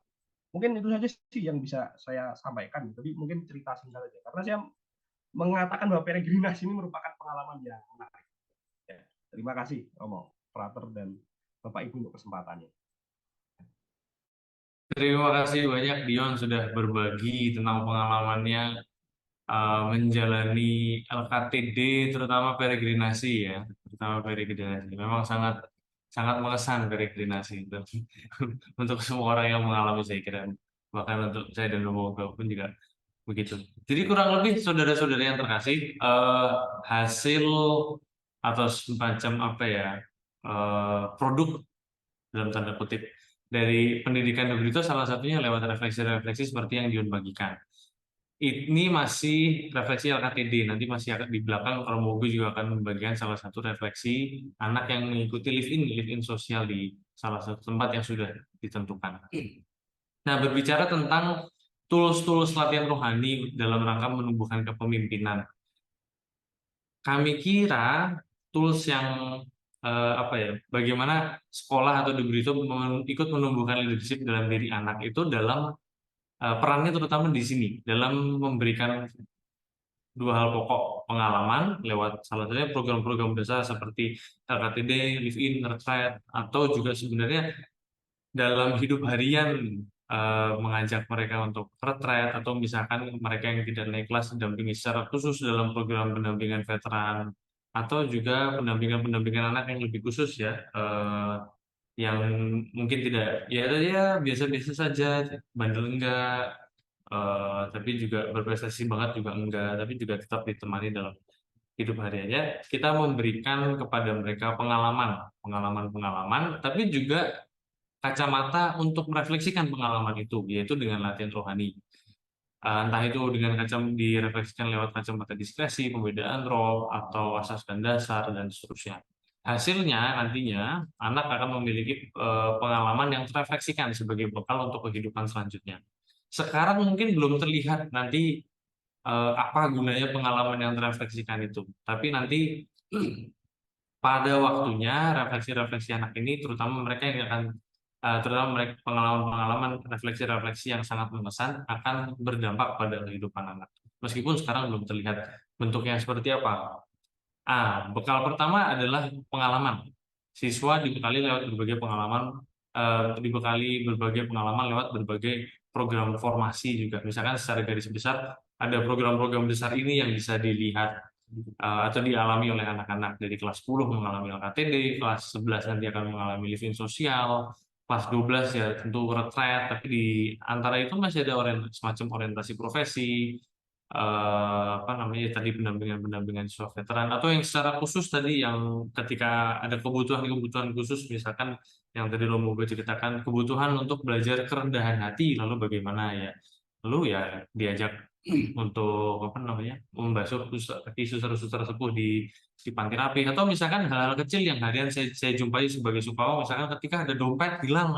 Mungkin itu saja sih yang bisa saya sampaikan. Jadi mungkin cerita singkat saja, karena saya mengatakan bahwa peregrinasi ini merupakan pengalaman yang menarik. Ya, terima kasih Romo, Frater, dan Bapak Ibu untuk kesempatannya. Terima kasih banyak Dion sudah berbagi tentang pengalamannya menjalani LKTD, terutama peregrinasi ya, terutama peregrinasi. Memang sangat sangat mengesan peregrinasi untuk untuk semua orang yang mengalami, saya kira. Bahkan untuk saya dan Romo pun juga begitu. Jadi kurang lebih saudara-saudara yang terkasih, hasil atau semacam apa ya, produk dalam tanda kutip dari pendidikan Debrito salah satunya lewat refleksi-refleksi seperti yang Dion bagikan. Ini masih refleksi LKTD, nanti masih akan di belakang Romo juga akan membagikan salah satu refleksi anak yang mengikuti live-in sosial di salah satu tempat yang sudah ditentukan. Nah, berbicara tentang tools-tools latihan rohani dalam rangka menumbuhkan kepemimpinan, kami kira tools yang apa ya, bagaimana sekolah atau Debrito ikut menumbuhkan leadership dalam diri anak itu dalam perannya terutama di sini dalam memberikan dua hal pokok pengalaman lewat salah satunya program-program dasar seperti LKTD, Live-in, Retreat, atau juga sebenarnya dalam hidup harian mengajak mereka untuk retreat, atau misalkan mereka yang tidak naik kelas didampingi secara khusus dalam program pendampingan veteran atau juga pendampingan anak yang lebih khusus ya, yang mungkin tidak ya biasa-biasa saja, bandel enggak, tapi juga berprestasi banget juga enggak, tapi juga tetap ditemani dalam hidup hariannya. Kita memberikan kepada mereka pengalaman, tapi juga kacamata untuk merefleksikan pengalaman itu, yaitu dengan latihan rohani. Entah itu dengan direfleksikan lewat kacamata diskresi, pembedaan role, atau asas dan dasar, dan seterusnya. Hasilnya nantinya anak akan memiliki pengalaman yang terefleksikan sebagai bekal untuk kehidupan selanjutnya. Sekarang mungkin belum terlihat nanti apa gunanya pengalaman yang terefleksikan itu, tapi nanti pada waktunya refleksi-refleksi anak ini, terutama mereka yang akan terutama mereka pengalaman-pengalaman refleksi-refleksi yang sangat mengesan akan berdampak pada kehidupan anak. Meskipun sekarang belum terlihat bentuknya seperti apa. Bekal pertama adalah pengalaman. Siswa dibekali berbagai pengalaman lewat berbagai program formasi juga. Misalkan secara garis besar ada program-program besar ini yang bisa dilihat atau dialami oleh anak-anak dari kelas 10 mengalami LKTD, kelas 11 nanti akan mengalami living sosial, kelas 12 ya tentu retret, tapi di antara itu masih ada semacam orientasi profesi, apa namanya tadi pendampingan siswa veteran, atau yang secara khusus tadi yang ketika ada kebutuhan khusus, misalkan yang tadi Romo ceritakan kebutuhan untuk belajar kerendahan hati, lalu bagaimana ya, lalu ya diajak untuk apa namanya membasuh kaki suster-suster sepuh di panti rapih, atau misalkan hal-hal kecil yang harian saya jumpai sebagai supawa, misalkan ketika ada dompet hilang,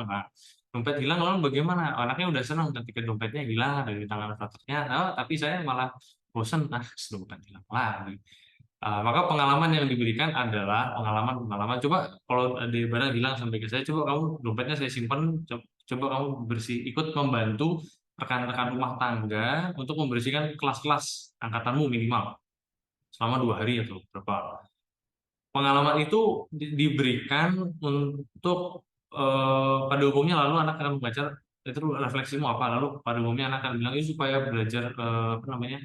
dompet hilang lalu bagaimana, anaknya udah senang ketika dompetnya hilang dari tangan fraternya, tapi saya malah bosan, dompet hilang lagi. Maka pengalaman yang diberikan adalah pengalaman-pengalaman. Coba kalau ada barang hilang sampai ke saya, coba kamu dompetnya saya simpan, coba kamu ikut membantu rekan-rekan rumah tangga untuk membersihkan kelas-kelas angkatanmu minimal selama 2 hari atau berapa. Pengalaman itu diberikan untuk pada umumnya, lalu anak akan membaca itu refleksimu apa, lalu pada umumnya anak akan bilang itu supaya belajar apa namanya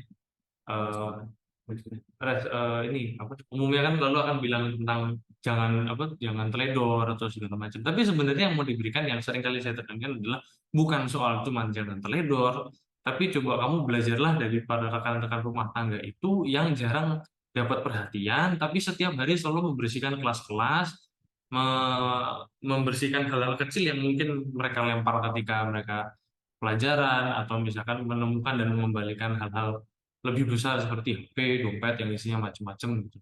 eh, ini apa umumnya kan lalu akan bilang tentang jangan teledor atau segala macam. Tapi sebenarnya yang mau diberikan yang sering kali saya tekankan adalah bukan soal cuma jangan teledor, tapi coba kamu belajarlah dari para rekan-rekan rumah tangga itu yang jarang dapat perhatian, tapi setiap hari selalu membersihkan kelas-kelas, membersihkan hal-hal kecil yang mungkin mereka lempar ketika mereka pelajaran, atau misalkan menemukan dan mengembalikan hal-hal lebih besar seperti HP, dompet yang isinya macam-macam gitu.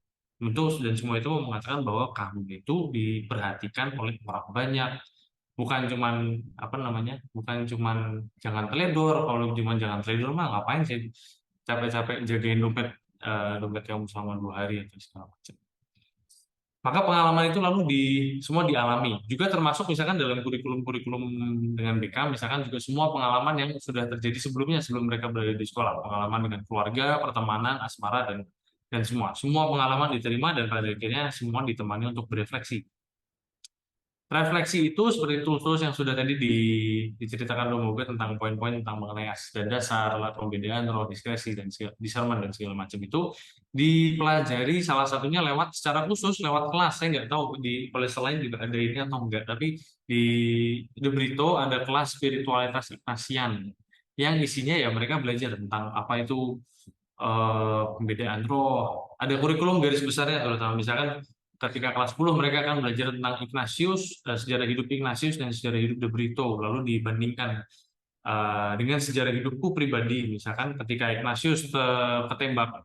Dan semua itu mengatakan bahwa kamu itu diperhatikan oleh orang banyak, bukan cuman apa namanya, bukan cuman jangan teledor. Kalau cuman jangan teledor mah ngapain sih capek-capek jagain dompet kamu selama 2 hari atau segala macam. Maka pengalaman itu lalu semua dialami. Juga termasuk misalkan dalam kurikulum-kurikulum dengan BK, misalkan juga semua pengalaman yang sudah terjadi sebelumnya sebelum mereka berada di sekolah, pengalaman dengan keluarga, pertemanan, asmara, dan semua pengalaman diterima, dan pada akhirnya semua ditemani untuk berefleksi. Refleksi itu seperti tools-tools yang sudah tadi diceritakan Romo tentang poin-poin tentang mengenai asas dan dasar, pembedaan, role, diskresi, dan discernment, dan segala macam itu dipelajari salah satunya lewat secara khusus lewat kelas. Saya nggak tahu di college lain juga ada ini atau enggak, tapi di The Brito ada kelas spiritualitas Ignatian yang isinya ya mereka belajar tentang apa itu pembedaan roh. Ada kurikulum garis besarnya, terutama misalkan ketika kelas 10 mereka akan belajar tentang Ignatius, sejarah hidup Ignatius dan sejarah hidup De Brito, lalu dibandingkan dengan sejarah hidupku pribadi. Misalkan ketika Ignatius ketembak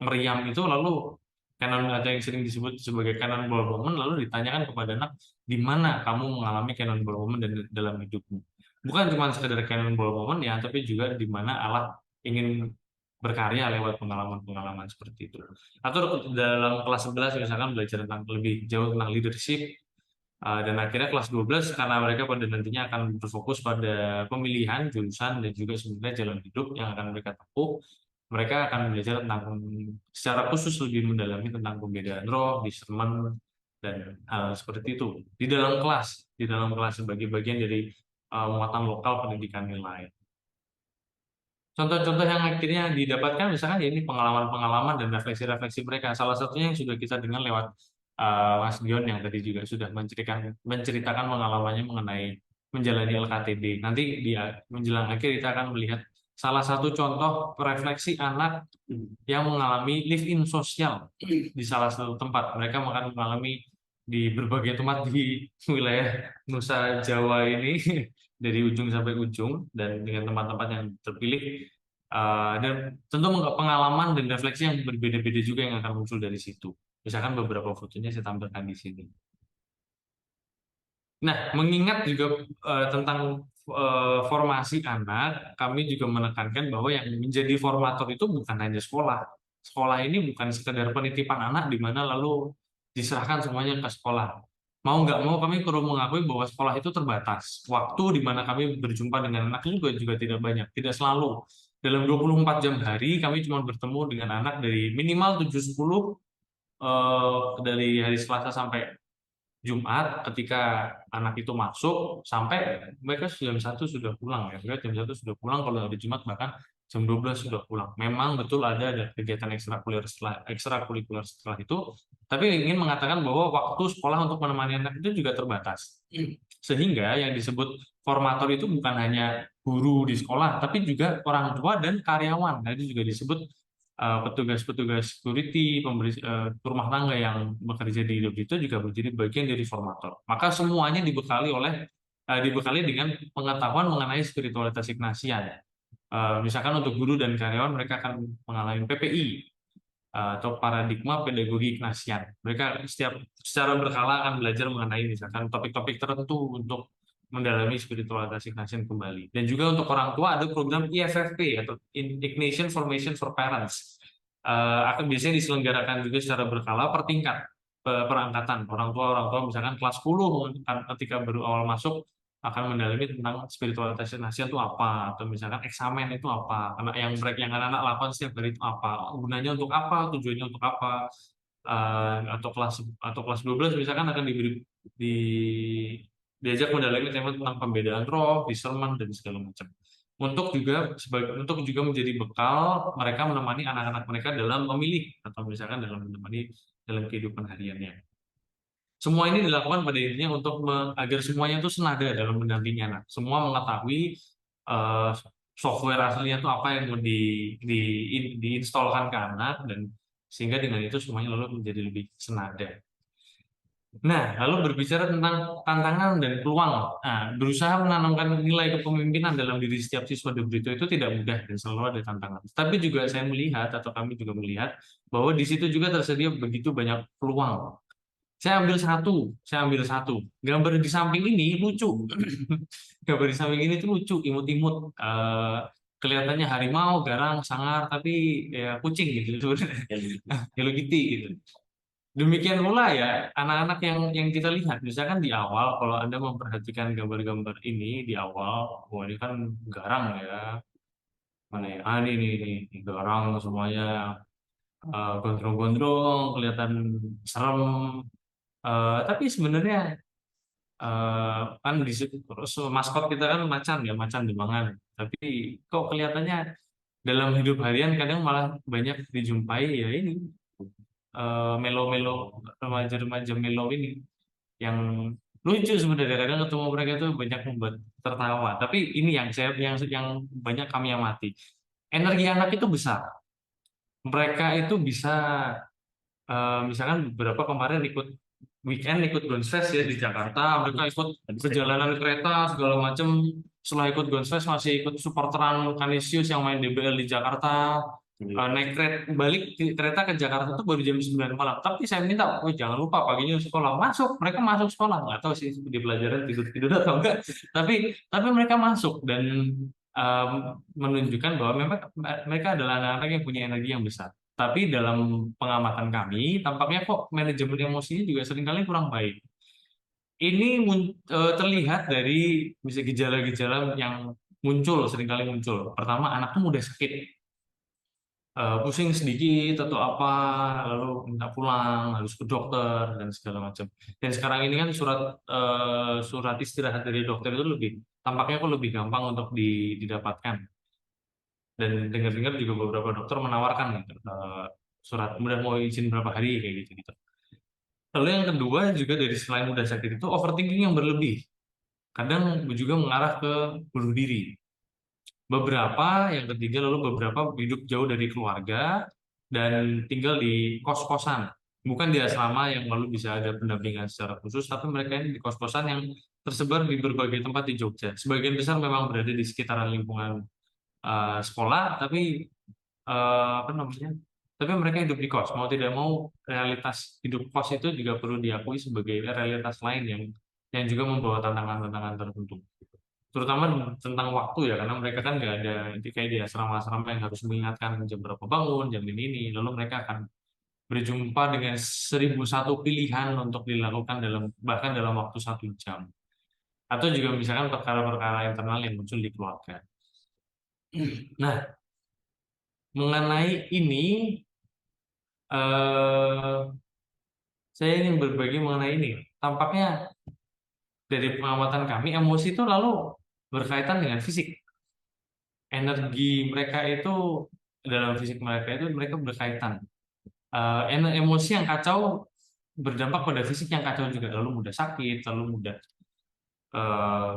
meriam itu, lalu canon ada yang sering disebut sebagai cannonball moment, lalu ditanyakan kepada anak, di mana kamu mengalami cannonball moment dalam hidupmu. Bukan cuma sekedar cannonball moment ya, tapi juga di mana Allah ingin berkarya lewat pengalaman-pengalaman seperti itu. Atau dalam kelas 11 misalkan belajar tentang lebih jauh tentang leadership, dan akhirnya kelas 12 karena mereka pada nantinya akan berfokus pada pemilihan jurusan dan juga sebenarnya jalan hidup yang akan mereka tempuh, mereka akan belajar tentang secara khusus lebih mendalami tentang pembedaan roh, discernment, dan hal seperti itu di dalam kelas sebagai bagian dari muatan lokal pendidikan yang lain. contoh-contoh yang akhirnya didapatkan misalkan ya ini pengalaman-pengalaman dan refleksi-refleksi mereka. Salah satunya yang sudah kita dengar lewat Mas Gion yang tadi juga sudah menceritakan pengalamannya mengenai menjalani LKTD. Nanti di menjelang akhir kita akan melihat salah satu contoh refleksi anak yang mengalami live-in sosial di salah satu tempat. Mereka akan mengalami di berbagai tempat di wilayah Nusa Jawa ini dari ujung sampai ujung dan dengan tempat-tempat yang terpilih. Dan tentu pengalaman dan refleksi yang berbeda-beda juga yang akan muncul dari situ. Misalkan beberapa fotonya saya tampilkan di sini. Nah, mengingat juga tentang formasi anak, kami juga menekankan bahwa yang menjadi formator itu bukan hanya sekolah. Sekolah ini bukan sekedar penitipan anak di mana lalu diserahkan semuanya ke sekolah. Mau nggak mau kami perlu mengakui bahwa sekolah itu terbatas. Waktu di mana kami berjumpa dengan anak juga tidak banyak, tidak selalu. Dalam 24 jam hari kami cuma bertemu dengan anak dari minimal 7-10 dari hari Selasa sampai Jumat ketika anak itu masuk sampai mereka jam 1 sudah pulang ya. Mereka jam 1 sudah pulang, kalau hari Jumat bahkan jam 12 sudah pulang. Memang betul ada kegiatan ekstrakurikuler setelah itu, tapi ingin mengatakan bahwa waktu sekolah untuk menemani anak itu juga terbatas. Sehingga yang disebut formator itu bukan hanya guru di sekolah, tapi juga orang tua dan karyawan. Nah, itu juga disebut petugas-petugas security, pemberi rumah tangga yang bekerja di hidup itu juga menjadi bagian dari formator. Maka semuanya dibekali dengan pengetahuan mengenai spiritualitas Ignatian. Misalkan untuk guru dan karyawan mereka akan mengalami PPI atau paradigma pedagogi Ignatian. Mereka secara berkala akan belajar mengenai misalkan topik-topik tertentu untuk mendalami spiritualitas Ignatian kembali. Dan juga untuk orang tua ada program IFFP atau Ignatian Formation for Parents. Akan biasanya diselenggarakan juga secara berkala per tingkat perangkatan. Orang tua misalkan kelas 10 ketika baru awal masuk akan mendalami tentang spiritualitas Ignatian itu apa, atau misalkan eksamen itu apa, karena yang anak-anak lakukan setiap hari itu apa, gunanya untuk apa, tujuannya untuk apa. Atau kelas 12 misalkan akan diajak mendalami tema tentang pembedaan roh, discernment dan segala macam. Untuk juga menjadi bekal mereka menemani anak-anak mereka dalam memilih atau misalkan dalam kehidupan hariannya. Semua ini dilakukan pada intinya untuk agar semuanya itu senada dalam mendampingi anak. Semua mengetahui uh, software aslinya itu apa yang mau diinstalkan ke anak, dan sehingga dengan itu semuanya lalu menjadi lebih senada. Nah, lalu berbicara tentang tantangan dan peluang. Nah, berusaha menanamkan nilai kepemimpinan dalam diri setiap siswa di Brito itu tidak mudah dan selalu ada tantangan. Tapi juga saya melihat atau kami juga melihat bahwa di situ juga tersedia begitu banyak peluang. Saya ambil satu. Gambar di samping ini lucu. Gambar di samping ini tuh lucu, imut-imut. Kelihatannya harimau, garang, sangar, tapi ya kucing gitu sebenarnya. Hello Kitty gitu. Demikian pula ya anak-anak yang kita lihat, misalkan di awal kalau Anda memperhatikan gambar-gambar ini di awal, wah ini kan garang ya. Mana ya? Ini garang semuanya, gondrong-gondrong, kelihatan serem. Tapi sebenarnya kan di situ terus maskot kita kan macan ya, macan Demangan. Tapi kok kelihatannya dalam hidup harian kadang malah banyak dijumpai ya ini melo-melo, remaja-remaja melo ini yang lucu sebenarnya. Kadang ketemu mereka itu banyak membuat tertawa. Tapi ini yang banyak kami amati. Energi anak itu besar. Mereka itu bisa misalkan beberapa kemarin ikut Gonfest ya di Jakarta, mereka ikut perjalanan kereta segala macam. Setelah ikut Gonfest masih ikut supporteran Canisius yang main DBL di Jakarta. Naik balik kereta ke Jakarta itu baru jam 9 malam. Tapi saya minta, oh jangan lupa paginya sekolah. Mereka masuk sekolah. Nggak tahu sih di pelajaran tidur-tidur atau enggak. Tapi mereka masuk dan menunjukkan bahwa memang mereka adalah anak-anak yang punya energi yang besar. Tapi dalam pengamatan kami, tampaknya kok manajemen emosinya juga seringkali kurang baik. Ini terlihat dari misalnya gejala-gejala yang seringkali muncul. Pertama, anak tuh mudah sakit. Pusing sedikit atau apa, lalu minta pulang, harus ke dokter dan segala macam. Dan sekarang ini kan surat istirahat dari dokter itu tampaknya kok lebih gampang untuk didapatkan. Dan dengar-dengar juga beberapa dokter menawarkan gitu, surat kemudian mau izin berapa hari kayak gitu. Lalu yang kedua juga dari selain mudah sakit itu overthinking yang berlebih. Kadang juga mengarah ke bunuh diri. Yang ketiga lalu beberapa hidup jauh dari keluarga dan tinggal di kos-kosan. Bukan di asrama yang lalu bisa ada pendampingan secara khusus, tapi mereka ini di kos-kosan yang tersebar di berbagai tempat di Jogja. Sebagian besar memang berada di sekitaran lingkungan sekolah, tapi apa namanya? Tapi mereka hidup di kos. Mau tidak mau, realitas hidup kos itu juga perlu diakui sebagai realitas lain yang juga membawa tantangan-tantangan tertentu. Terutama tentang waktu ya, karena mereka kan nggak ada kayak di asrama-asrama yang harus mengingatkan jam berapa bangun, jam ini. Lalu mereka akan berjumpa dengan 1.001 pilihan untuk dilakukan bahkan dalam waktu 1 jam. Atau juga misalkan perkara-perkara internal yang muncul di keluarga. Nah, mengenai ini, eh, saya ingin berbagi mengenai ini. Tampaknya dari pengamatan kami, emosi itu lalu berkaitan dengan fisik. Energi mereka itu dalam fisik mereka itu mereka berkaitan. Emosi yang kacau berdampak pada fisik yang kacau juga, lalu mudah sakit, lalu mudah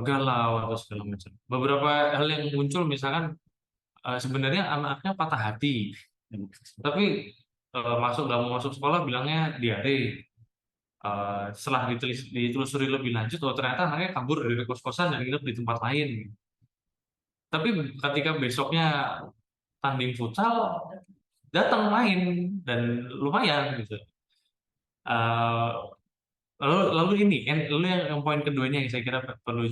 galau atau segala macam. Beberapa hal yang muncul misalkan sebenarnya anaknya patah hati, tapi masuk sekolah bilangnya diare. Setelah ditelusuri lebih lanjut, ternyata anaknya kabur dari kos-kosan dan nginep di tempat lain. Tapi ketika besoknya tanding futsal, datang main dan lumayan gitu. Eh, lalu yang poin keduanya yang saya kira perlu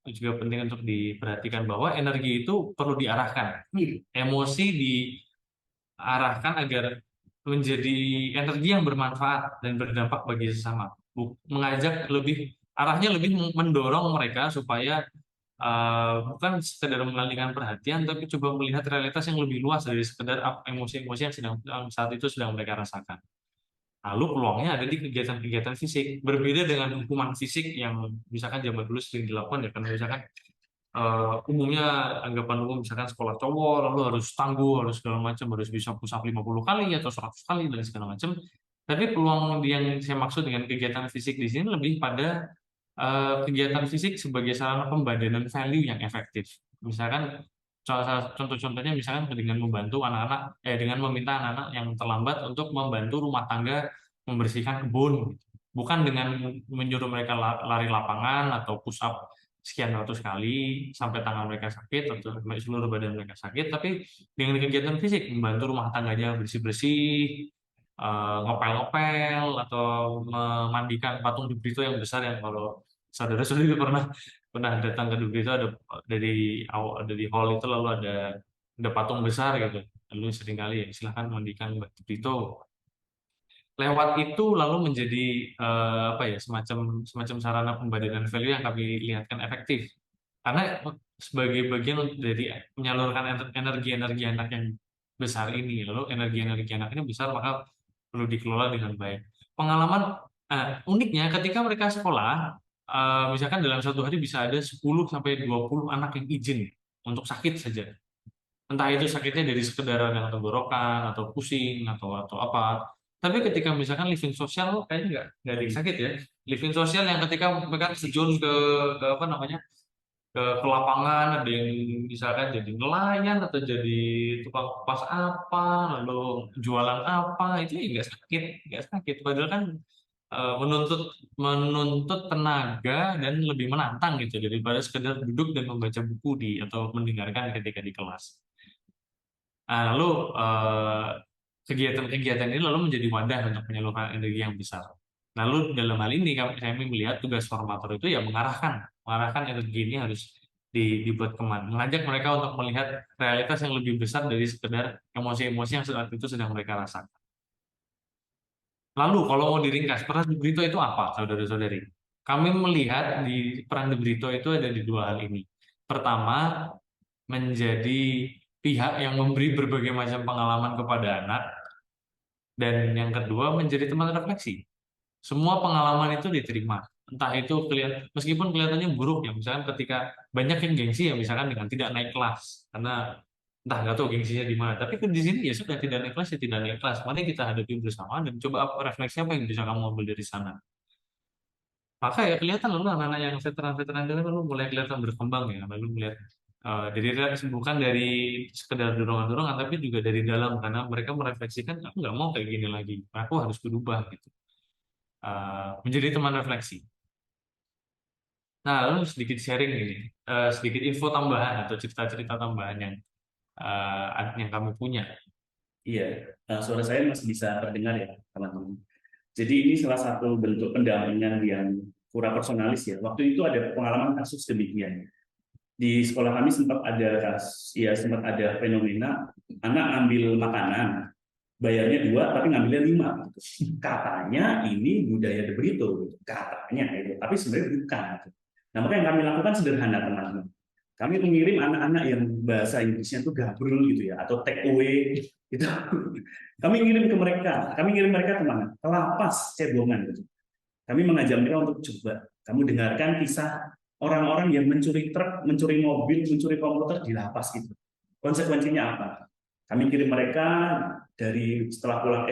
juga penting untuk diperhatikan, bahwa energi itu perlu diarahkan. Emosi diarahkan agar menjadi energi yang bermanfaat dan berdampak bagi sesama. Arahnya lebih mendorong mereka supaya bukan sekedar mengalihkan perhatian, tapi coba melihat realitas yang lebih luas dari sekedar emosi-emosi yang saat itu sedang mereka rasakan. Lalu peluangnya ada di kegiatan-kegiatan fisik. Berbeda dengan hukuman fisik yang misalkan zaman dulu sering dilakukan ya, karena misalkan umumnya anggapan umum misalkan sekolah cowok lalu harus tangguh, harus segala macam, harus bisa push up 50 kali atau 100 kali dan segala macam. Tapi peluang yang saya maksud dengan kegiatan fisik di sini lebih pada kegiatan fisik sebagai sarana pembadanan value yang efektif. Misalkan contoh-contohnya misalkan dengan membantu dengan meminta anak-anak yang terlambat untuk membantu rumah tangga membersihkan kebun, bukan dengan menyuruh mereka lari lapangan atau push up sekian ratus kali sampai tangan mereka sakit atau seluruh badan mereka sakit, tapi dengan kegiatan fisik membantu rumah tangganya bersih-bersih, ngepel-ngepel atau memandikan patung Di Brito yang besar, yang kalau saudara-saudari pernah pernah datang ke Di Brito, dari hall itu lalu ada patung besar gitu, lalu seringkali ya silahkan mandikan Mbak Di Brito. Lewat itu lalu menjadi apa ya, semacam sarana pembadanan value yang kami lihatkan efektif, karena sebagai bagian dari menyalurkan energi-energi anak yang besar ini. Lalu energi-energi anak ini besar, maka perlu dikelola dengan baik. Pengalaman uniknya ketika mereka sekolah, misalkan dalam satu hari bisa ada 10 sampai 20 anak yang izin untuk sakit saja. Entah itu sakitnya dari sekedar yang tenggorokan atau pusing atau apa. Tapi ketika misalkan living sosial, kayaknya nggak ada yang sakit ya. Living sosial yang ketika mereka terjun ke apa namanya, ke lapangan, ada yang misalkan jadi nelayan atau jadi tukang kupas apa, lalu jualan apa, itu ya nggak sakit. Padahal kan menuntut menuntut tenaga dan lebih menantang gitu daripada sekedar duduk dan membaca buku atau mendengarkan ketika di kelas. Lalu kegiatan-kegiatan ini lalu menjadi wadah untuk menyalurkan energi yang besar. Lalu dalam hal ini kami melihat tugas formator itu ya mengarahkan energi ini harus dibuat kemana, mengajak mereka untuk melihat realitas yang lebih besar dari sekedar emosi-emosi yang saat itu sedang mereka rasakan. Lalu kalau mau diringkas, peran Di Brito itu apa, saudara-saudari? Kami melihat di peran Di Brito itu ada di dua hal ini. Pertama, menjadi pihak yang memberi berbagai macam pengalaman kepada anak, dan yang kedua menjadi teman refleksi. Semua pengalaman itu diterima, entah itu meskipun kelihatannya buruk ya, misalkan ketika banyak yang gengsi ya, misalkan dengan tidak naik kelas karena Entah nggak tahu gengsinya di mana. Tapi kan di sini ya sudah tidak naik kelas ya tidak naik kelas. Mari kita hadapi bersama dan coba refleksi apa yang bisa kamu ambil dari sana. Maka ya kelihatan lalu anak-anak yang veteran-veteran itu lalu mulai kelihatan berkembang ya. Lalu melihat dari bukan dari sekedar dorongan-dorongan tapi juga dari dalam karena mereka merefleksikan aku nggak mau kayak gini lagi. Aku harus berubah gitu. Menjadi teman refleksi. Nah, lalu sedikit sharing ini, sedikit info tambahan atau cerita-cerita tambahan yang kamu punya. Iya, suara saya masih bisa terdengar ya, teman-teman. Jadi ini salah satu bentuk pendampingan yang kurang personalis ya. Waktu itu ada pengalaman kasus demikian. Di sekolah kami sempat ada fenomena anak ngambil makanan, bayarnya 2 tapi ngambilnya 5. Katanya ini budaya De Brito, katanya itu. Tapi sebenarnya bukan. Nah, maka yang kami lakukan sederhana, teman-teman. Kami mengirim anak-anak yang bahasa Inggrisnya itu gabrul gitu ya, atau take away gitu. Kami ngirim mereka kemana? Ke lapas Cebongan gitu. Kami mengajak mereka untuk coba kamu dengarkan kisah orang-orang yang mencuri truk, mencuri mobil, mencuri komputer di lapas itu. Konsekuensinya apa? Kami kirim mereka setelah pulang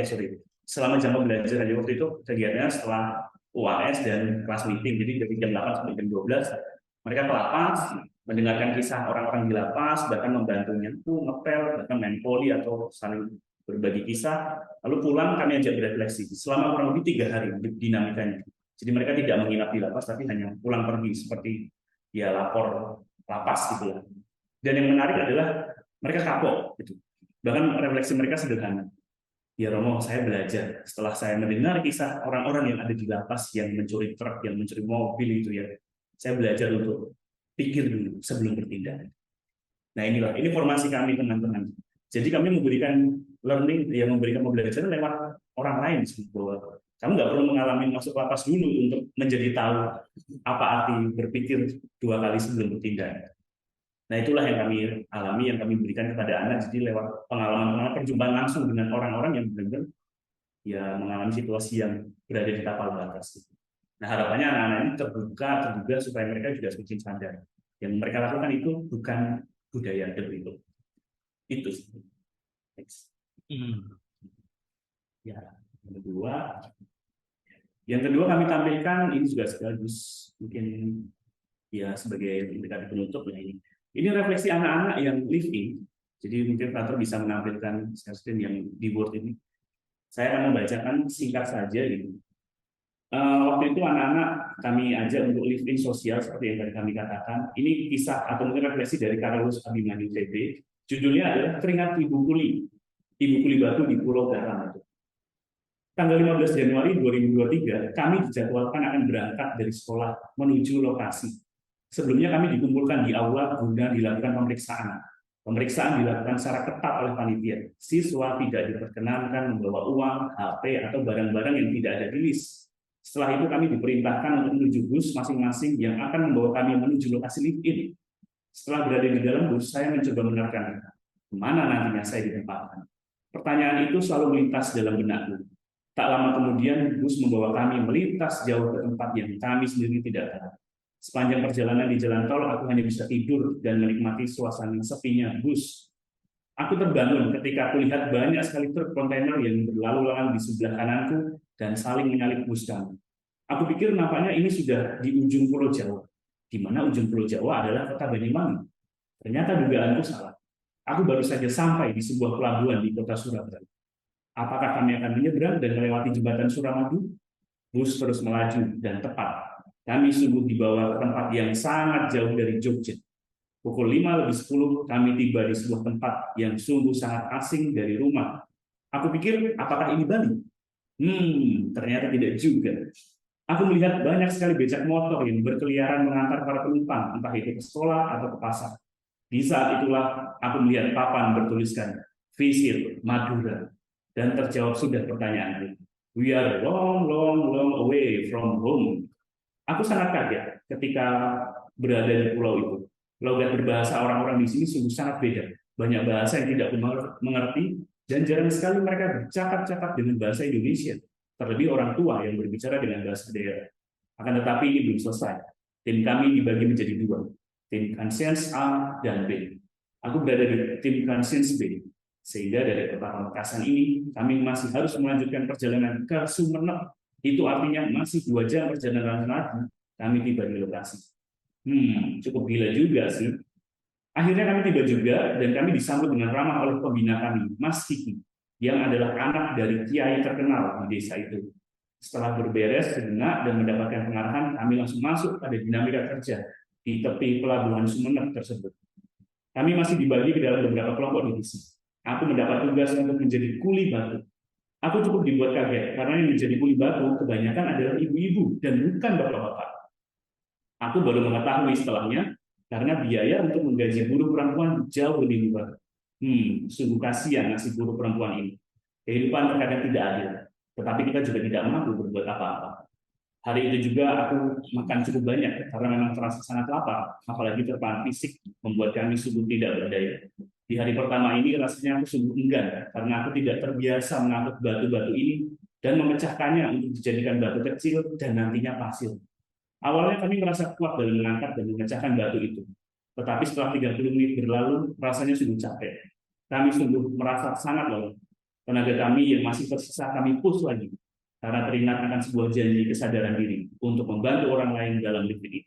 selama jam pembelajaran. Jadi waktu itu kegiatannya setelah UAS dan kelas meeting. Jadi dari jam 8 sampai jam 12 mereka ke lapas, mendengarkan kisah orang-orang di lapas, bahkan membantu nyentuh, ngepel, bahkan main poli atau saling berbagi kisah. Lalu pulang kami ajak berefleksi selama kurang lebih 3 hari dinamikanya. Jadi mereka tidak menginap di lapas, tapi hanya pulang pergi seperti ya lapor lapas gitu ya. Dan yang menarik adalah mereka kapok gitu. Bahkan refleksi mereka sederhana. Ya Romo, saya belajar setelah saya mendengar kisah orang-orang yang ada di lapas yang mencuri truk, yang mencuri mobil itu ya. Saya belajar untuk pikir dulu sebelum bertindak. Nah ini formasi kami teman-teman. Jadi kami memberikan learning, yang memberikan pembelajaran lewat orang lain. Bahwa kamu nggak perlu mengalami masuk lapas dulu untuk menjadi tahu apa arti berpikir 2 kali sebelum bertindak. Nah itulah yang kami alami, yang kami berikan kepada anak. Jadi lewat pengalaman perjumpaan langsung dengan orang-orang yang benar-benar ya mengalami situasi yang berada di tapal batas. Nah harapannya anak-anak ini terbuka supaya mereka juga semakin sadar. Yang mereka lakukan itu bukan budaya itu. Itu. Next. Ya, yang kedua kami tampilkan ini juga sekaligus mungkin ya sebagai indikator penutup ya ini. Ini refleksi anak-anak yang live in. Jadi mungkin Frater bisa menampilkan screen yang di board ini. Saya akan membacakan singkat saja gitu. Waktu itu anak-anak kami ajak untuk live in sosial seperti yang tadi kami katakan. Ini kisah atau mungkin refleksi dari Carolus Abimanyu TB. Judulnya adalah Keringat Ibu Kuli Batu di Pulau Garam. Tanggal 15 Januari 2023, kami dijadwalkan akan berangkat dari sekolah menuju lokasi. Sebelumnya kami dikumpulkan di aula guna dilakukan pemeriksaan. Pemeriksaan dilakukan secara ketat oleh panitia. Siswa tidak diperkenankan membawa uang, HP, atau barang-barang yang tidak ada di list. Setelah itu kami diperintahkan untuk menuju bus masing-masing yang akan membawa kami menuju lokasi live-in. Setelah berada di dalam bus, saya mencoba menerka kemana nantinya saya ditempatkan. Pertanyaan itu selalu melintas dalam benakku. Tak lama kemudian, bus membawa kami melintas jauh ke tempat yang kami sendiri tidak tahu. Sepanjang perjalanan di jalan tol, aku hanya bisa tidur dan menikmati suasana sepinya bus. Aku terbangun ketika aku lihat banyak sekali truk kontainer yang berlalu lalang di sebelah kananku dan saling menyalip bus kami. Aku pikir nampaknya ini sudah di ujung Pulau Jawa, di mana ujung Pulau Jawa adalah kota Banyuwangi. Ternyata dugaanku salah. Aku baru saja sampai di sebuah pelabuhan di kota Surabaya. Apakah kami akan menyeberang dan melewati jembatan Suramadu? Bus terus melaju dan tepat kami sungguh dibawa ke tempat yang sangat jauh dari Jogja. Pukul 5:10 kami tiba di sebuah tempat yang sungguh sangat asing dari rumah. Aku pikir, apakah ini Bali? Ternyata tidak juga. Aku melihat banyak sekali becak motor yang berkeliaran mengantar para penumpang, entah itu ke sekolah atau ke pasar. Di saat itulah aku melihat papan bertuliskan Visit Madura. Dan terjawab sudah pertanyaannya. We are long away from home. Aku sangat kaget ketika berada di pulau itu. Logat berbahasa orang-orang di sini sungguh sangat beda. Banyak bahasa yang tidak mengerti dan jarang sekali mereka bercakap-cakap dengan bahasa Indonesia. Terlebih orang tua yang berbicara dengan bahasa daerah. Akan tetapi ini belum selesai. Tim kami dibagi menjadi 2. Tim Conscience A dan B. Aku berada di tim Conscience Bay, sehingga dari kota Pamekasan ini kami masih harus melanjutkan perjalanan ke Sumeneb. Itu artinya masih 2 jam perjalanan lagi kami tiba di lokasi. Cukup gila juga sih. Akhirnya kami tiba juga dan kami disambut dengan ramah oleh pembina kami, Mas Kiki, yang adalah anak dari kiai terkenal di desa itu. Setelah berberes sejenak dan mendapatkan pengarahan, kami langsung masuk pada dinamika kerja di tepi pelabuhan Sumeneb tersebut. Kami masih dibagi ke dalam beberapa kelompok divisi. Aku mendapat tugas untuk menjadi kuli batu. Aku cukup dibuat kaget karena yang menjadi kuli batu kebanyakan adalah ibu-ibu dan bukan bapak-bapak. Aku baru mengetahui setelahnya karena biaya untuk menggaji buruh perempuan jauh lebih murah. Sungguh kasihan nasib buruh perempuan ini. Kehidupan terkadang tidak adil, tetapi kita juga tidak mampu berbuat apa-apa. Hari itu juga aku makan cukup banyak karena memang terasa sangat lapar, apalagi terpaan fisik membuat kami sungguh tidak berdaya. Di hari pertama ini rasanya aku sungguh enggan karena aku tidak terbiasa mengangkut batu-batu ini dan memecahkannya untuk dijadikan batu kecil dan nantinya pasir. Awalnya kami merasa kuat dalam mengangkat dan memecahkan batu itu. Tetapi setelah 30 menit berlalu, rasanya sungguh capek. Kami sungguh merasa sangat lelah. Tenaga kami yang masih tersisa kami push lagi. Karena teringat akan sebuah janji kesadaran diri untuk membantu orang lain dalam lift ini.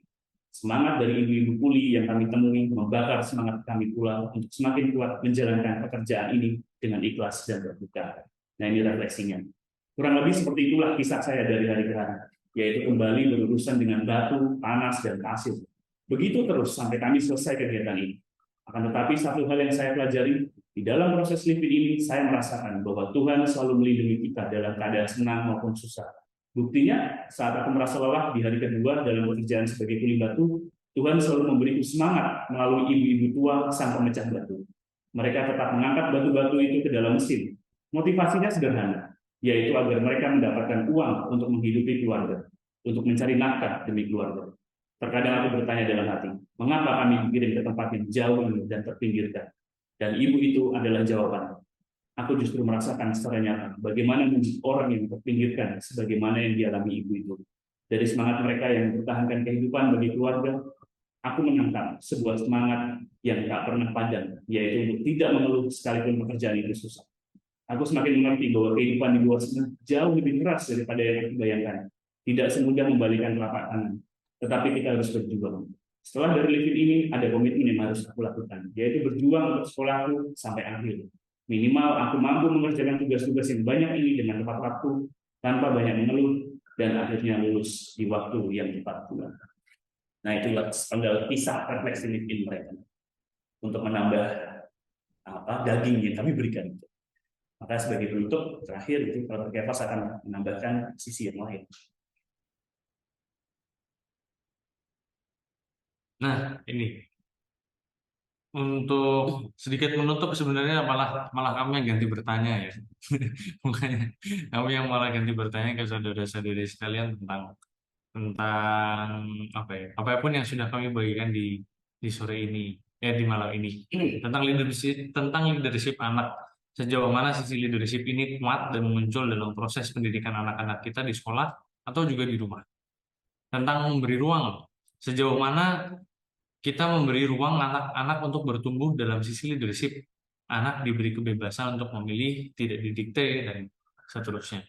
Semangat dari ibu-ibu kuli yang kami temui membakar semangat kami pula untuk semakin kuat menjalankan pekerjaan ini dengan ikhlas dan terbuka. Nah, ini refleksinya. Kurang lebih seperti itulah kisah saya dari hari ke hari, yaitu kembali berurusan dengan batu, panas, dan pasir. Begitu terus sampai kami selesai kegiatan ini. Akan tetapi satu hal yang saya pelajari, di dalam proses living ini saya merasakan bahwa Tuhan selalu melindungi kita dalam keadaan senang maupun susah. Buktinya, saat aku merasa lelah di hari kedua dalam pekerjaan sebagai kuli batu, Tuhan selalu memberiku semangat melalui ibu-ibu tua sang pemecah batu. Mereka tetap mengangkat batu-batu itu ke dalam mesin. Motivasinya sederhana, yaitu agar mereka mendapatkan uang untuk menghidupi keluarga, untuk mencari nafkah demi keluarga. Terkadang aku bertanya dalam hati, mengapa kami dikirim ke tempat yang jauh dan terpinggirkan? Dan ibu itu adalah jawaban. Aku justru merasakan secara nyata bagaimana menjadi orang yang terpinggirkan sebagaimana yang dialami ibu itu. Dari semangat mereka yang mempertahankan kehidupan bagi keluarga, aku menangkap sebuah semangat yang tak pernah padam, yaitu untuk tidak mengeluh sekalipun pekerjaan itu susah. Aku semakin mengerti bahwa kehidupan di luar sana jauh lebih keras daripada yang aku bayangkan. Tidak semudah membalikan telapak tangan, tetapi kita harus berjuang. Setelah dari living ini, ada komitmen yang harus aku lakukan, yaitu berjuang untuk sekolahku sampai akhir. Minimal aku mampu mengerjakan tugas-tugas yang banyak ini dengan tepat waktu, tanpa banyak mengeluh, dan akhirnya lulus di waktu yang tepat pula. Nah, itulah sepenggal kisah refleksi living mereka untuk menambah daging yang kami berikan. Maka sebagai penutup terakhir itu Dr. Kefas akan menambahkan sisi yang lain. Nah, ini untuk sedikit menutup sebenarnya malah kami yang ganti bertanya ya. Makanya kami yang malah ganti bertanya ke saudara-saudari sekalian tentang apa ya, apapun yang sudah kami bagikan di sore ini, di malam ini tentang leadership anak. Sejauh mana sisi leadership ini kuat dan muncul dalam proses pendidikan anak-anak kita di sekolah atau juga di rumah. Tentang memberi ruang, sejauh mana kita memberi ruang anak-anak untuk bertumbuh dalam sisi leadership. Anak diberi kebebasan untuk memilih, tidak didikte, dan seterusnya.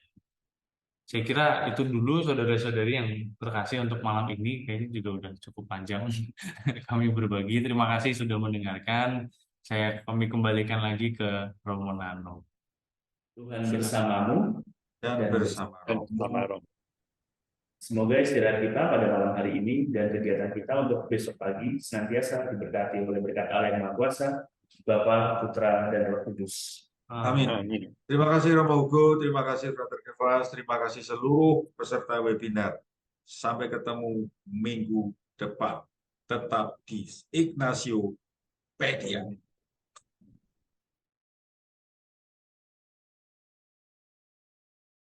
Saya kira itu dulu saudara-saudari yang terkasih untuk malam ini. Kayaknya juga udah cukup panjang kami berbagi. Terima kasih sudah mendengarkan. Kami kembalikan lagi ke Romo Nano. Tuhan bersamamu dan bersama Romo. Semoga istirahat kita pada malam hari ini dan kegiatan kita untuk besok pagi senantiasa diberkati oleh berkat Allah yang Maha Kuasa, Bapa, Putra, dan Roh Kudus. Amin. Terima kasih Romo Hugo, terima kasih Dr. Kefas, terima kasih seluruh peserta webinar. Sampai ketemu minggu depan. Tetap di Ignacio Pedia.